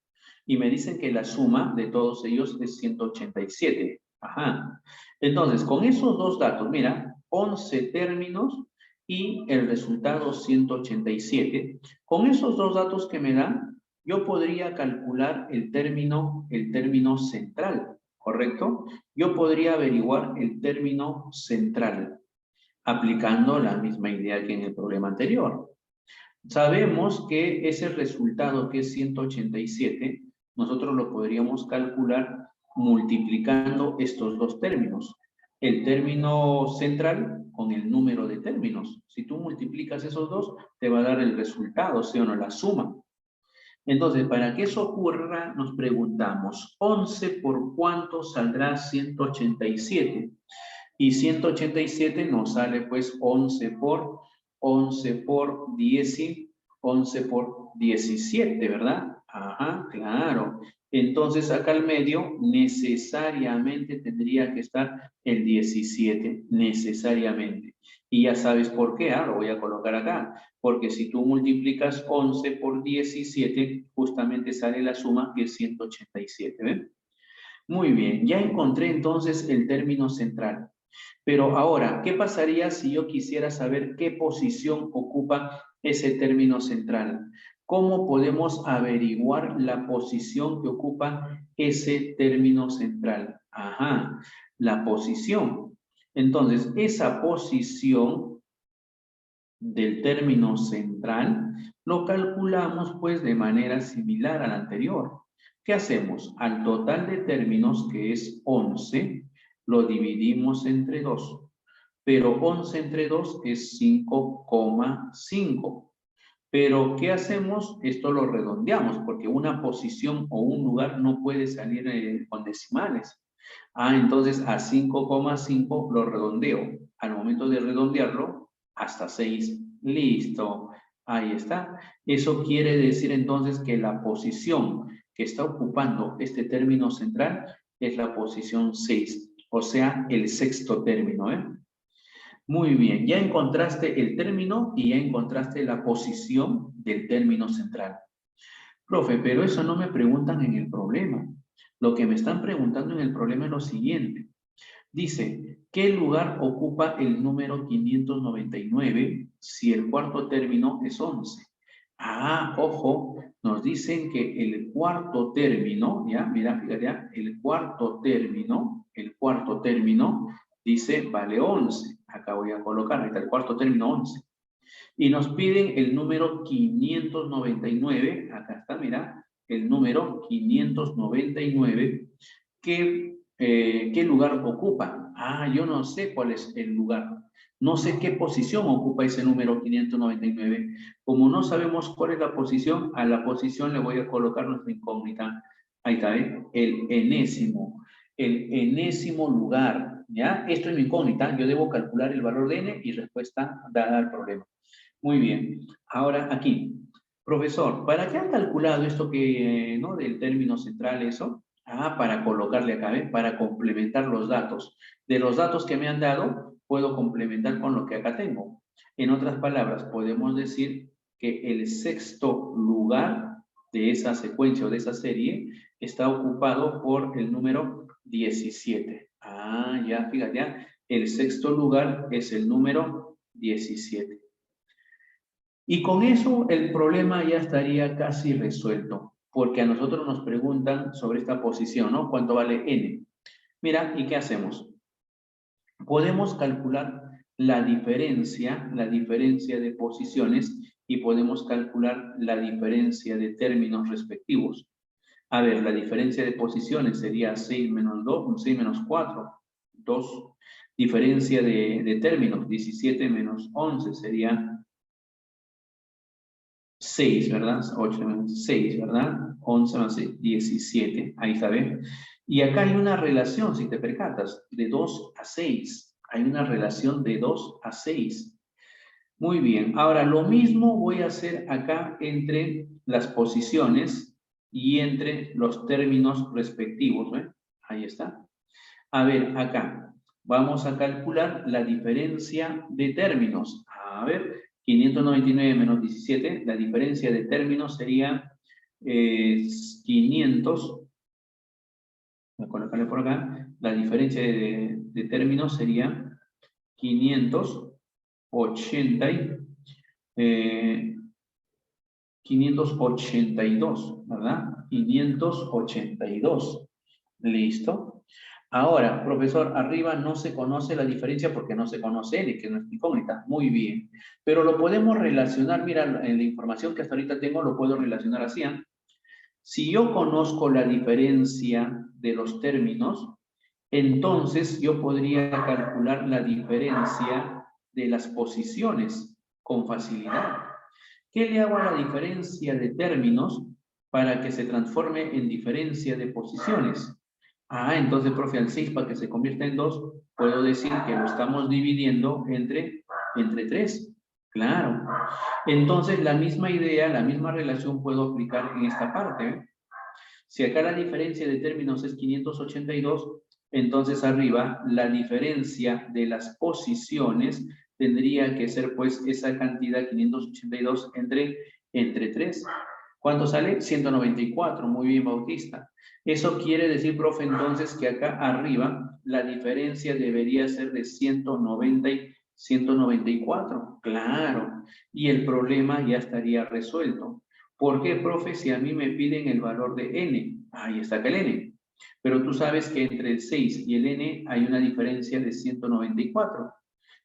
Y me dicen que la suma de todos ellos es 187. Ajá. Entonces, con esos dos datos, mira, 11 términos y el resultado 187. Con esos dos datos que me dan, yo podría calcular el término central, ¿correcto? Yo podría averiguar el término central aplicando la misma idea que en el problema anterior. Sabemos que ese resultado que es 187, nosotros lo podríamos calcular multiplicando estos dos términos. El término central con el número de términos. Si tú multiplicas esos dos, te va a dar el resultado, ¿sí o no? La suma. Entonces, para que eso ocurra, nos preguntamos, 11 por cuánto saldrá 187. Y 187 nos sale pues 11 por 10, 11 por 17, ¿verdad? Ajá, claro. Entonces acá al medio necesariamente tendría que estar el 17, necesariamente. Y ya sabes por qué, lo voy a colocar acá. Porque si tú multiplicas 11 por 17, justamente sale la suma que es 187, ¿ven? Muy bien, ya encontré entonces el término central. Pero ahora, ¿qué pasaría si yo quisiera saber qué posición ocupa ese término central? ¿Cómo podemos averiguar la posición que ocupa ese término central? Ajá, la posición. Entonces, esa posición del término central lo calculamos pues de manera similar a la anterior. ¿Qué hacemos? Al total de términos, que es 11, lo dividimos entre 2. Pero 11 entre 2 es 5,5. Pero, ¿qué hacemos? Esto lo redondeamos, porque una posición o un lugar no puede salir con decimales. Entonces a 5,5 lo redondeo. Al momento de redondearlo, hasta 6. Listo. Ahí está. Eso quiere decir entonces que la posición que está ocupando este término central es la posición 6, o sea, el sexto término, ¿eh? Muy bien, ya encontraste el término y ya encontraste la posición del término central. Profe, pero eso no me preguntan en el problema. Lo que me están preguntando en el problema es lo siguiente. Dice, ¿qué lugar ocupa el número 599 si el cuarto término es 11? Ojo, nos dicen que el cuarto término, ya, mira, fíjate, ya, el cuarto término dice vale 11. Acá voy a colocar, ahí está el cuarto término 11. Y nos piden el número 599, acá está, mira, el número 599, ¿qué lugar ocupa? Yo no sé cuál es el lugar. No sé qué posición ocupa ese número 599. Como no sabemos cuál es la posición, a la posición le voy a colocar nuestra incógnita. Ahí está, ¿eh? El enésimo lugar, ¿ya? Esto es mi incógnita. Yo debo calcular el valor de n y respuesta dada al problema. Muy bien. Ahora aquí, profesor, ¿para qué han calculado esto que, ¿no? Del término central, eso? Para colocarle acá, ¿eh? Para complementar los datos. De los datos que me han dado, puedo complementar con lo que acá tengo. En otras palabras, podemos decir que el sexto lugar de esa secuencia o de esa serie está ocupado por el número 17. Ya, fíjate, ya. El sexto lugar es el número 17. Y con eso el problema ya estaría casi resuelto, porque a nosotros nos preguntan sobre esta posición, ¿no? ¿Cuánto vale n? Mira, ¿y qué hacemos? Podemos calcular la diferencia de posiciones y podemos calcular la diferencia de términos respectivos. A ver, la diferencia de posiciones sería 6 menos 2, 6 menos 4, 2. Diferencia de términos, 17 menos 11 sería 6, ¿verdad? 8 menos 6, ¿verdad? 11 más 6, 17. Ahí está, ¿ven? Y acá hay una relación, si te percatas, de 2 a 6. Hay una relación de 2 a 6. Muy bien. Ahora, lo mismo voy a hacer acá entre las posiciones y entre los términos respectivos. ¿Ve? Ahí está. A ver, acá. Vamos a calcular la diferencia de términos. A ver, 599 menos 17. La diferencia de términos sería 500. Voy a colocarle por acá. La diferencia de términos sería 582, ¿verdad? 582. Listo. Ahora, profesor, arriba no se conoce la diferencia porque no se conoce N, que es nuestra incógnita. Muy bien. Pero lo podemos relacionar, mira, en la información que hasta ahorita tengo, lo puedo relacionar así. Si yo conozco la diferencia de los términos, entonces yo podría calcular la diferencia de las posiciones con facilidad. ¿Qué le hago a la diferencia de términos para que se transforme en diferencia de posiciones? Ah, entonces, profe, al 6 para que se convierta en 2, puedo decir que lo estamos dividiendo entre 3. Claro. Entonces, la misma idea, la misma relación puedo aplicar en esta parte. ¿Eh? Si acá la diferencia de términos es 582, entonces arriba la diferencia de las posiciones tendría que ser pues esa cantidad 582 entre 3. ¿Cuánto sale? 194. Muy bien, Bautista. Eso quiere decir, profe, entonces que acá arriba la diferencia debería ser de 190 y 194. Claro. Y el problema ya estaría resuelto. ¿Por qué, profe? Si a mí me piden el valor de n, ahí está acá el n. Pero tú sabes que entre el 6 y el n hay una diferencia de 194.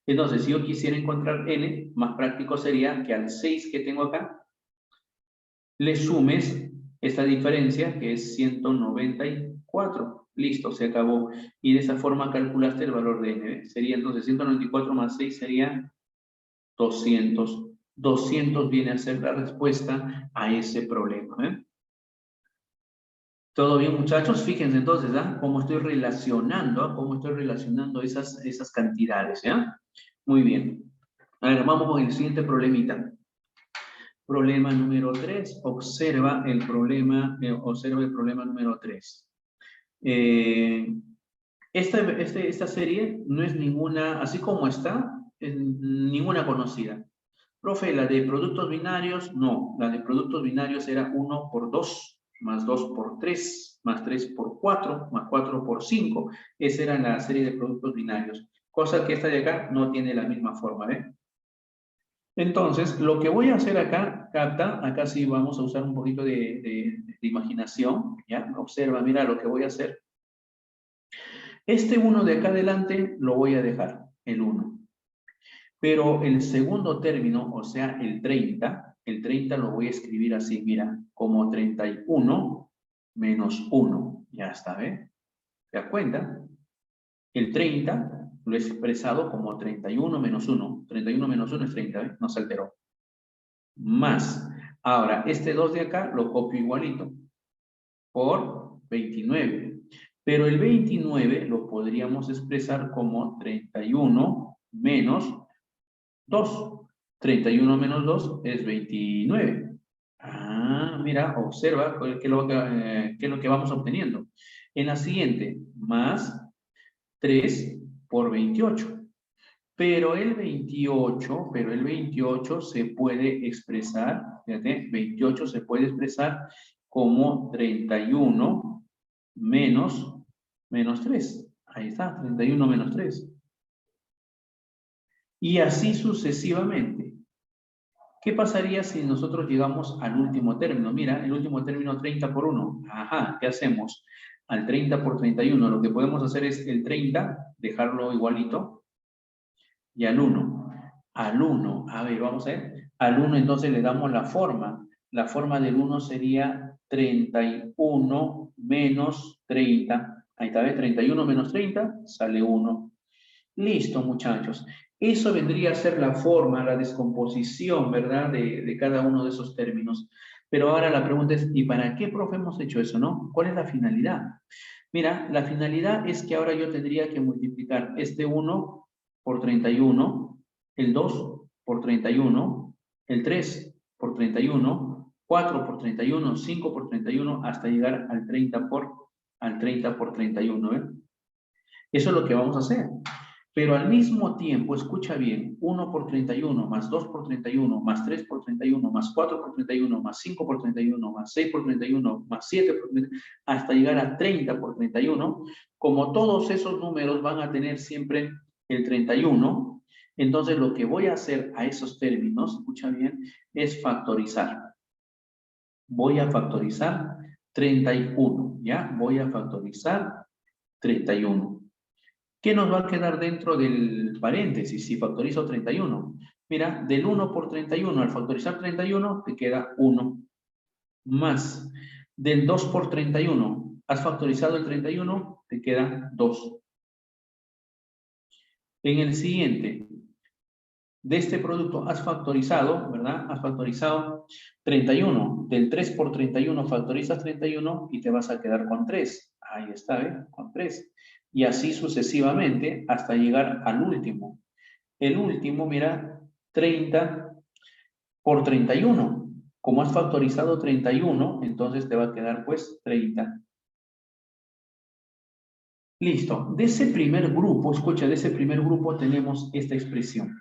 Entonces, si yo quisiera encontrar n, más práctico sería que al 6 que tengo acá, le sumes esta diferencia que es 194. Listo, se acabó. Y de esa forma calculaste el valor de n. Sería entonces 194 más 6 sería 200. 200 viene a ser la respuesta a ese problema. ¿Eh? ¿Todo bien, muchachos? Fíjense entonces, ¿ah? Cómo estoy relacionando, cómo estoy relacionando esas cantidades, ¿ya? Muy bien. A ver, vamos con el siguiente problemita. Problema número 3. Observa el problema número 3. Esta serie no es ninguna, así como está, es ninguna conocida. Profe, la de productos binarios, no. La de productos binarios era 1 por 2, más 2 por 3, más 3 por 4, más 4 por 5. Esa era la serie de productos binarios. Cosa que esta de acá no tiene la misma forma, ¿eh? Entonces, lo que voy a hacer acá, capta, acá sí vamos a usar un poquito de imaginación, ¿ya? Observa, mira lo que voy a hacer. Este 1 de acá adelante lo voy a dejar, el 1. Pero el segundo término, o sea, el 30 lo voy a escribir así, mira, como 31 menos 1. Ya está, ¿ve? ¿Te das cuenta? El 30 lo he expresado como 31 menos 1. 31 menos 1 es 30, ¿ve? No se alteró. Más. Ahora, este 2 de acá lo copio igualito por 29. Pero el 29 lo podríamos expresar como 31 menos 2. 31 menos 2 es 29. Ah, mira, observa qué es lo que vamos obteniendo. En la siguiente, más 3 por 28. Pero el 28 se puede expresar, fíjate, 28 se puede expresar como 31 menos 3. Ahí está, 31 menos 3. Y así sucesivamente. ¿Qué pasaría si nosotros llegamos al último término? Mira, el último término 30 por 1. Ajá, ¿qué hacemos? Al 30 por 31, lo que podemos hacer es el 30, dejarlo igualito, y al 1. Al 1, a ver, vamos a ver. Al 1 entonces le damos la forma. La forma del 1 sería 31 menos 30. Ahí está, ¿ves? 31 menos 30, sale 1. Listo, muchachos. Eso vendría a ser la forma, la descomposición, ¿verdad? De cada uno de esos términos. Pero ahora la pregunta es, ¿y para qué, profe, hemos hecho eso, no? ¿Cuál es la finalidad? Mira, la finalidad es que ahora yo tendría que multiplicar este 1 por 31, el 2 por 31, el 3 por 31, 4 por 31, 5 por 31, hasta llegar al 30 por 31, ¿eh? Eso es lo que vamos a hacer. Pero al mismo tiempo, escucha bien, 1 por 31, más 2 por 31, más 3 por 31, más 4 por 31, más 5 por 31, más 6 por 31, más 7 por 31, hasta llegar a 30 por 31, como todos esos números van a tener siempre el 31, entonces lo que voy a hacer a esos términos, escucha bien, es factorizar. Voy a factorizar 31, ¿ya? Voy a factorizar 31. ¿Qué nos va a quedar dentro del paréntesis si factorizo 31? Mira, del 1 por 31, al factorizar 31, te queda 1. Más del 2 por 31, has factorizado el 31, te queda 2. En el siguiente, de este producto has factorizado, ¿verdad? Has factorizado 31. Del 3 por 31 factorizas 31 y te vas a quedar con 3. Ahí está, ¿eh? Con 3. Y así sucesivamente hasta llegar al último. El último, mira, 30 por 31. Como has factorizado 31, entonces te va a quedar pues 30. Listo. De ese primer grupo, escucha, de ese primer grupo tenemos esta expresión.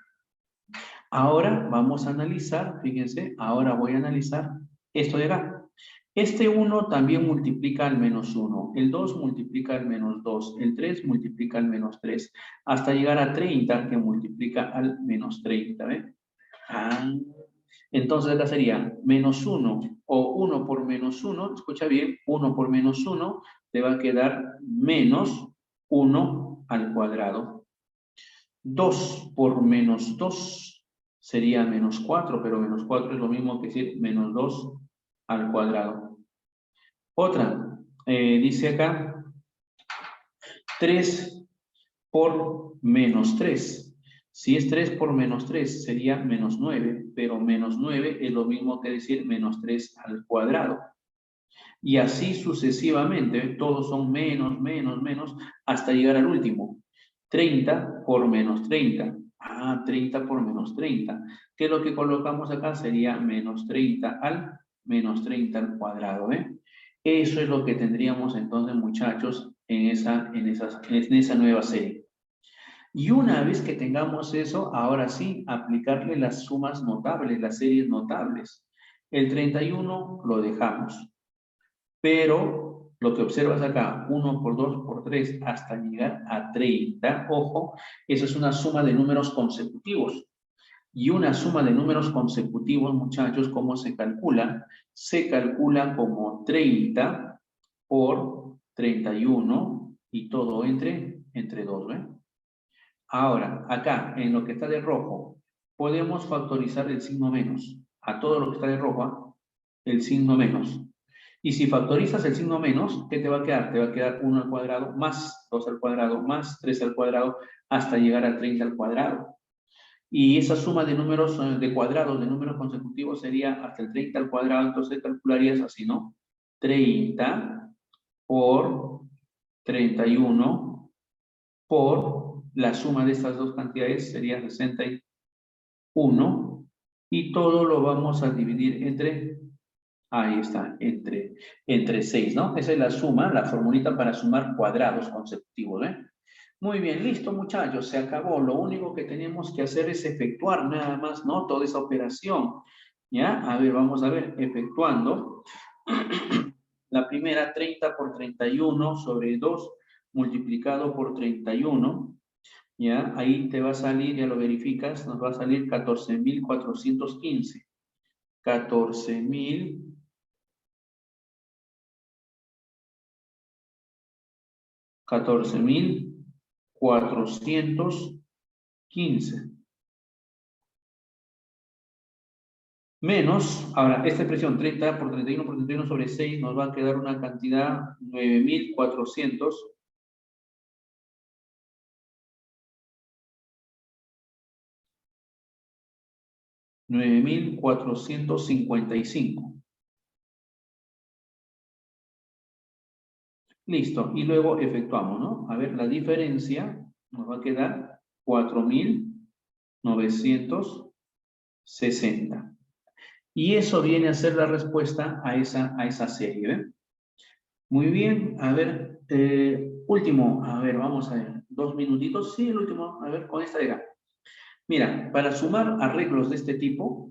Ahora vamos a analizar, fíjense, ahora voy a analizar esto de acá. Este 1 también multiplica al menos 1, el 2 multiplica al menos 2, el 3 multiplica al menos 3, hasta llegar a 30 que multiplica al menos 30, ¿ves? Entonces acá sería menos 1 o 1 por menos 1, escucha bien, 1 por menos 1 te va a quedar menos 1 al cuadrado. 2 por menos 2 sería menos 4, pero menos 4 es lo mismo que decir menos 2 al cuadrado. Otra, dice acá 3 por menos 3. Si es 3 por menos 3 sería menos 9, pero menos 9 es lo mismo que decir menos 3 al cuadrado. Y así sucesivamente, todos son menos, menos, menos, hasta llegar al último. 30 por menos 30. 30 por menos 30. ¿Qué es lo que colocamos acá? Sería menos 30 al cuadrado, ¿eh? Eso es lo que tendríamos entonces, muchachos, en esa nueva serie. Y una vez que tengamos eso, ahora sí, aplicarle las sumas notables, las series notables. El 31 lo dejamos. Pero lo que observas acá, 1 por 2 por 3 hasta llegar a 30, ojo, eso es una suma de números consecutivos. Y una suma de números consecutivos, muchachos, ¿cómo se calcula? Se calcula como 30 por 31 y todo entre 2, ¿ves? Ahora, acá, en lo que está de rojo, podemos factorizar el signo menos. A todo lo que está de rojo, el signo menos. Y si factorizas el signo menos, ¿qué te va a quedar? Te va a quedar 1 al cuadrado más 2 al cuadrado más 3 al cuadrado hasta llegar a 30 al cuadrado. Y esa suma de números, de cuadrados, de números consecutivos sería hasta el 30 al cuadrado. Entonces calcularías así, ¿no? 30 por 31 por la suma de estas dos cantidades sería 61. Y todo lo vamos a dividir entre... Ahí está, entre 6, ¿no? Esa es la suma, la formulita para sumar cuadrados consecutivos, ¿eh? Muy bien, listo, muchachos, se acabó. Lo único que tenemos que hacer es efectuar nada más, ¿no? Toda esa operación, ¿ya? A ver, vamos a ver, efectuando. La primera, 30 por 31 sobre 2 multiplicado por 31, ¿ya? Ahí te va a salir, ya lo verificas, nos va a salir 14.415. 14.415 menos, ahora esta expresión 30 por 31 por 31 sobre 6 nos va a quedar una cantidad 9.455. Listo, y luego efectuamos, ¿no? A ver, la diferencia nos va a quedar 4.900 60. Y eso viene a ser la respuesta a esa serie, ¿eh? Muy bien, a ver, último, a ver, vamos a ver, 2 minutitos, sí, el último, a ver, con esta de acá. Mira, para sumar arreglos de este tipo,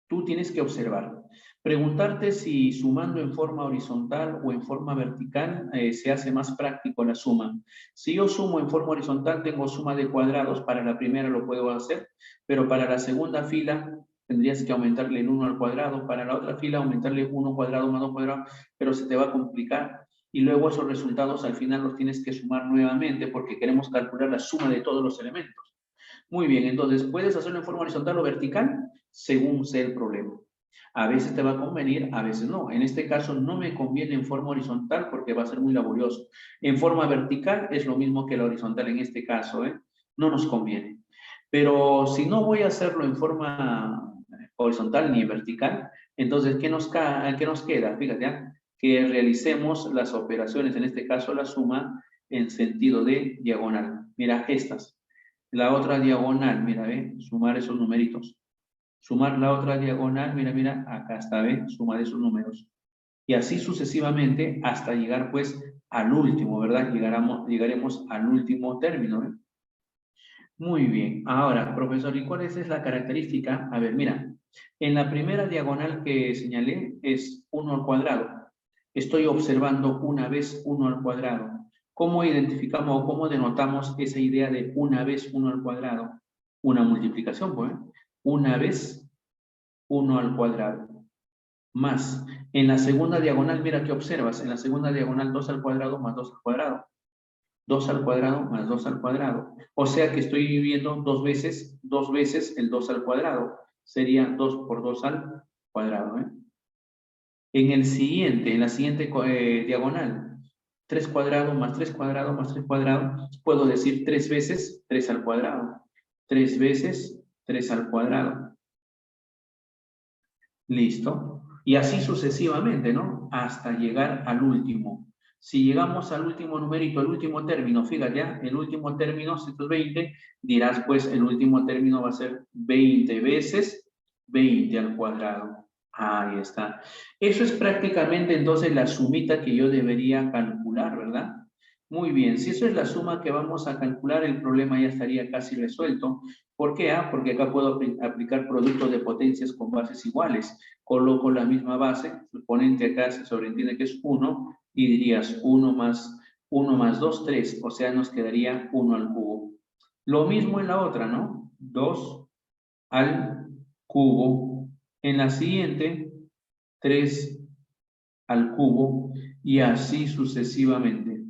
tú tienes que observar, preguntarte si sumando en forma horizontal o en forma vertical se hace más práctico la suma. Si yo sumo en forma horizontal, tengo suma de cuadrados, para la primera lo puedo hacer, pero para la segunda fila tendrías que aumentarle el 1 al cuadrado, para la otra fila aumentarle 1 cuadrado más 2 cuadrado, pero se te va a complicar. Y luego esos resultados al final los tienes que sumar nuevamente porque queremos calcular la suma de todos los elementos. Muy bien, entonces, ¿puedes hacerlo en forma horizontal o vertical? Según sea el problema. A veces te va a convenir, a veces no. En este caso no me conviene en forma horizontal porque va a ser muy laborioso. En forma vertical es lo mismo que la horizontal en este caso, ¿eh? No nos conviene. Pero si no voy a hacerlo en forma horizontal ni vertical, entonces, ¿qué nos queda? Fíjate, ¿eh? Que realicemos las operaciones, en este caso la suma, en sentido de diagonal. Mira, estas. La otra diagonal, mira, ve, sumar esos numeritos. Sumar la otra diagonal, mira, mira, acá está, ve, sumar esos números. Y así sucesivamente hasta llegar, pues, al último, ¿verdad? Llegaremos al último término, ¿eh? Muy bien. Ahora, profesor, ¿y cuál es la característica? A ver, mira, en la primera diagonal que señalé es 1 al cuadrado. Estoy observando una vez 1 al cuadrado. ¿Cómo identificamos o cómo denotamos esa idea de una vez 1 al cuadrado? Una multiplicación, pues. Una vez 1 al cuadrado. Más. En la segunda diagonal, mira qué observas. En la segunda diagonal, 2 al cuadrado más 2 al cuadrado. 2 al cuadrado más 2 al cuadrado. O sea que estoy viviendo dos veces el 2 al cuadrado. Sería 2 por 2 al cuadrado, ¿eh? En la siguiente diagonal, 3 cuadrados más 3 cuadrados más 3 cuadrados, puedo decir 3 veces 3 al cuadrado. 3 veces 3 al cuadrado. Listo. Y así sucesivamente, ¿no? Hasta llegar al último. Si llegamos al último numerito, el último término, fíjate, ¿ya? El último término, 120, dirás, pues, el último término va a ser 20 veces 20 al cuadrado. Ahí está. Eso es prácticamente, entonces, la sumita que yo debería calcular, ¿verdad? Muy bien. Si eso es la suma que vamos a calcular, el problema ya estaría casi resuelto. ¿Por qué? Porque acá puedo aplicar productos de potencias con bases iguales. Coloco la misma base, el exponente acá se sobreentiende que es 1, y dirías 1 más 2, 3, o sea, nos quedaría 1 al cubo. Lo mismo en la otra, ¿no? 2 al cubo. En la siguiente, 3 al cubo, y así sucesivamente.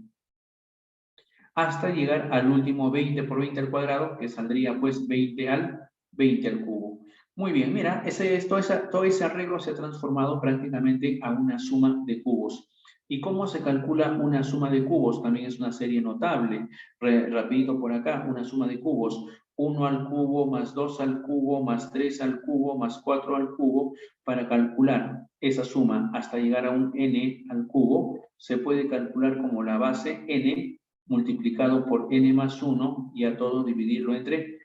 Hasta llegar al último 20 por 20 al cuadrado, que saldría pues 20 al cubo. Muy bien, mira, todo ese arreglo se ha transformado prácticamente a una suma de cubos. ¿Y cómo se calcula una suma de cubos? También es una serie notable. Rapidito por acá, una suma de cubos. 1 al cubo más 2 al cubo más 3 al cubo más 4 al cubo. Para calcular esa suma hasta llegar a un n al cubo, se puede calcular como la base n multiplicado por n más 1 y a todo dividirlo entre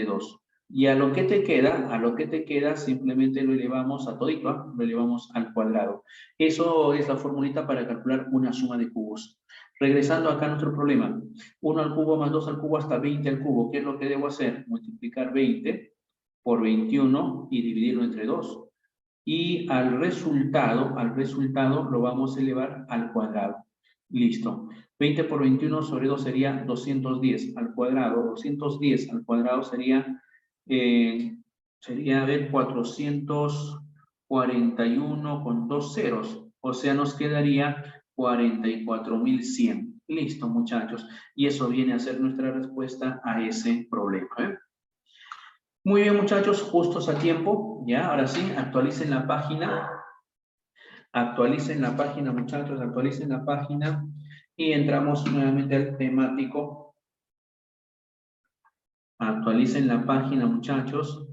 2. Y a lo que te queda, simplemente lo elevamos a todito, ¿eh? Lo elevamos al cuadrado. Eso es la formulita para calcular una suma de cubos. Regresando acá a nuestro problema. 1 al cubo más 2 al cubo hasta 20 al cubo. ¿Qué es lo que debo hacer? Multiplicar 20 por 21 y dividirlo entre 2. Y al resultado lo vamos a elevar al cuadrado. Listo. 20 por 21 sobre 2 sería 210 al cuadrado. 210 al cuadrado sería, a ver, 441 con dos ceros. O sea, nos quedaría 44.100. Listo, muchachos. Y eso viene a ser nuestra respuesta a ese problema, ¿eh? Muy bien, muchachos, justos a tiempo. Ya, ahora sí, actualicen la página. Actualicen la página, muchachos, actualicen la página. Y entramos nuevamente al temático. Actualicen la página, muchachos.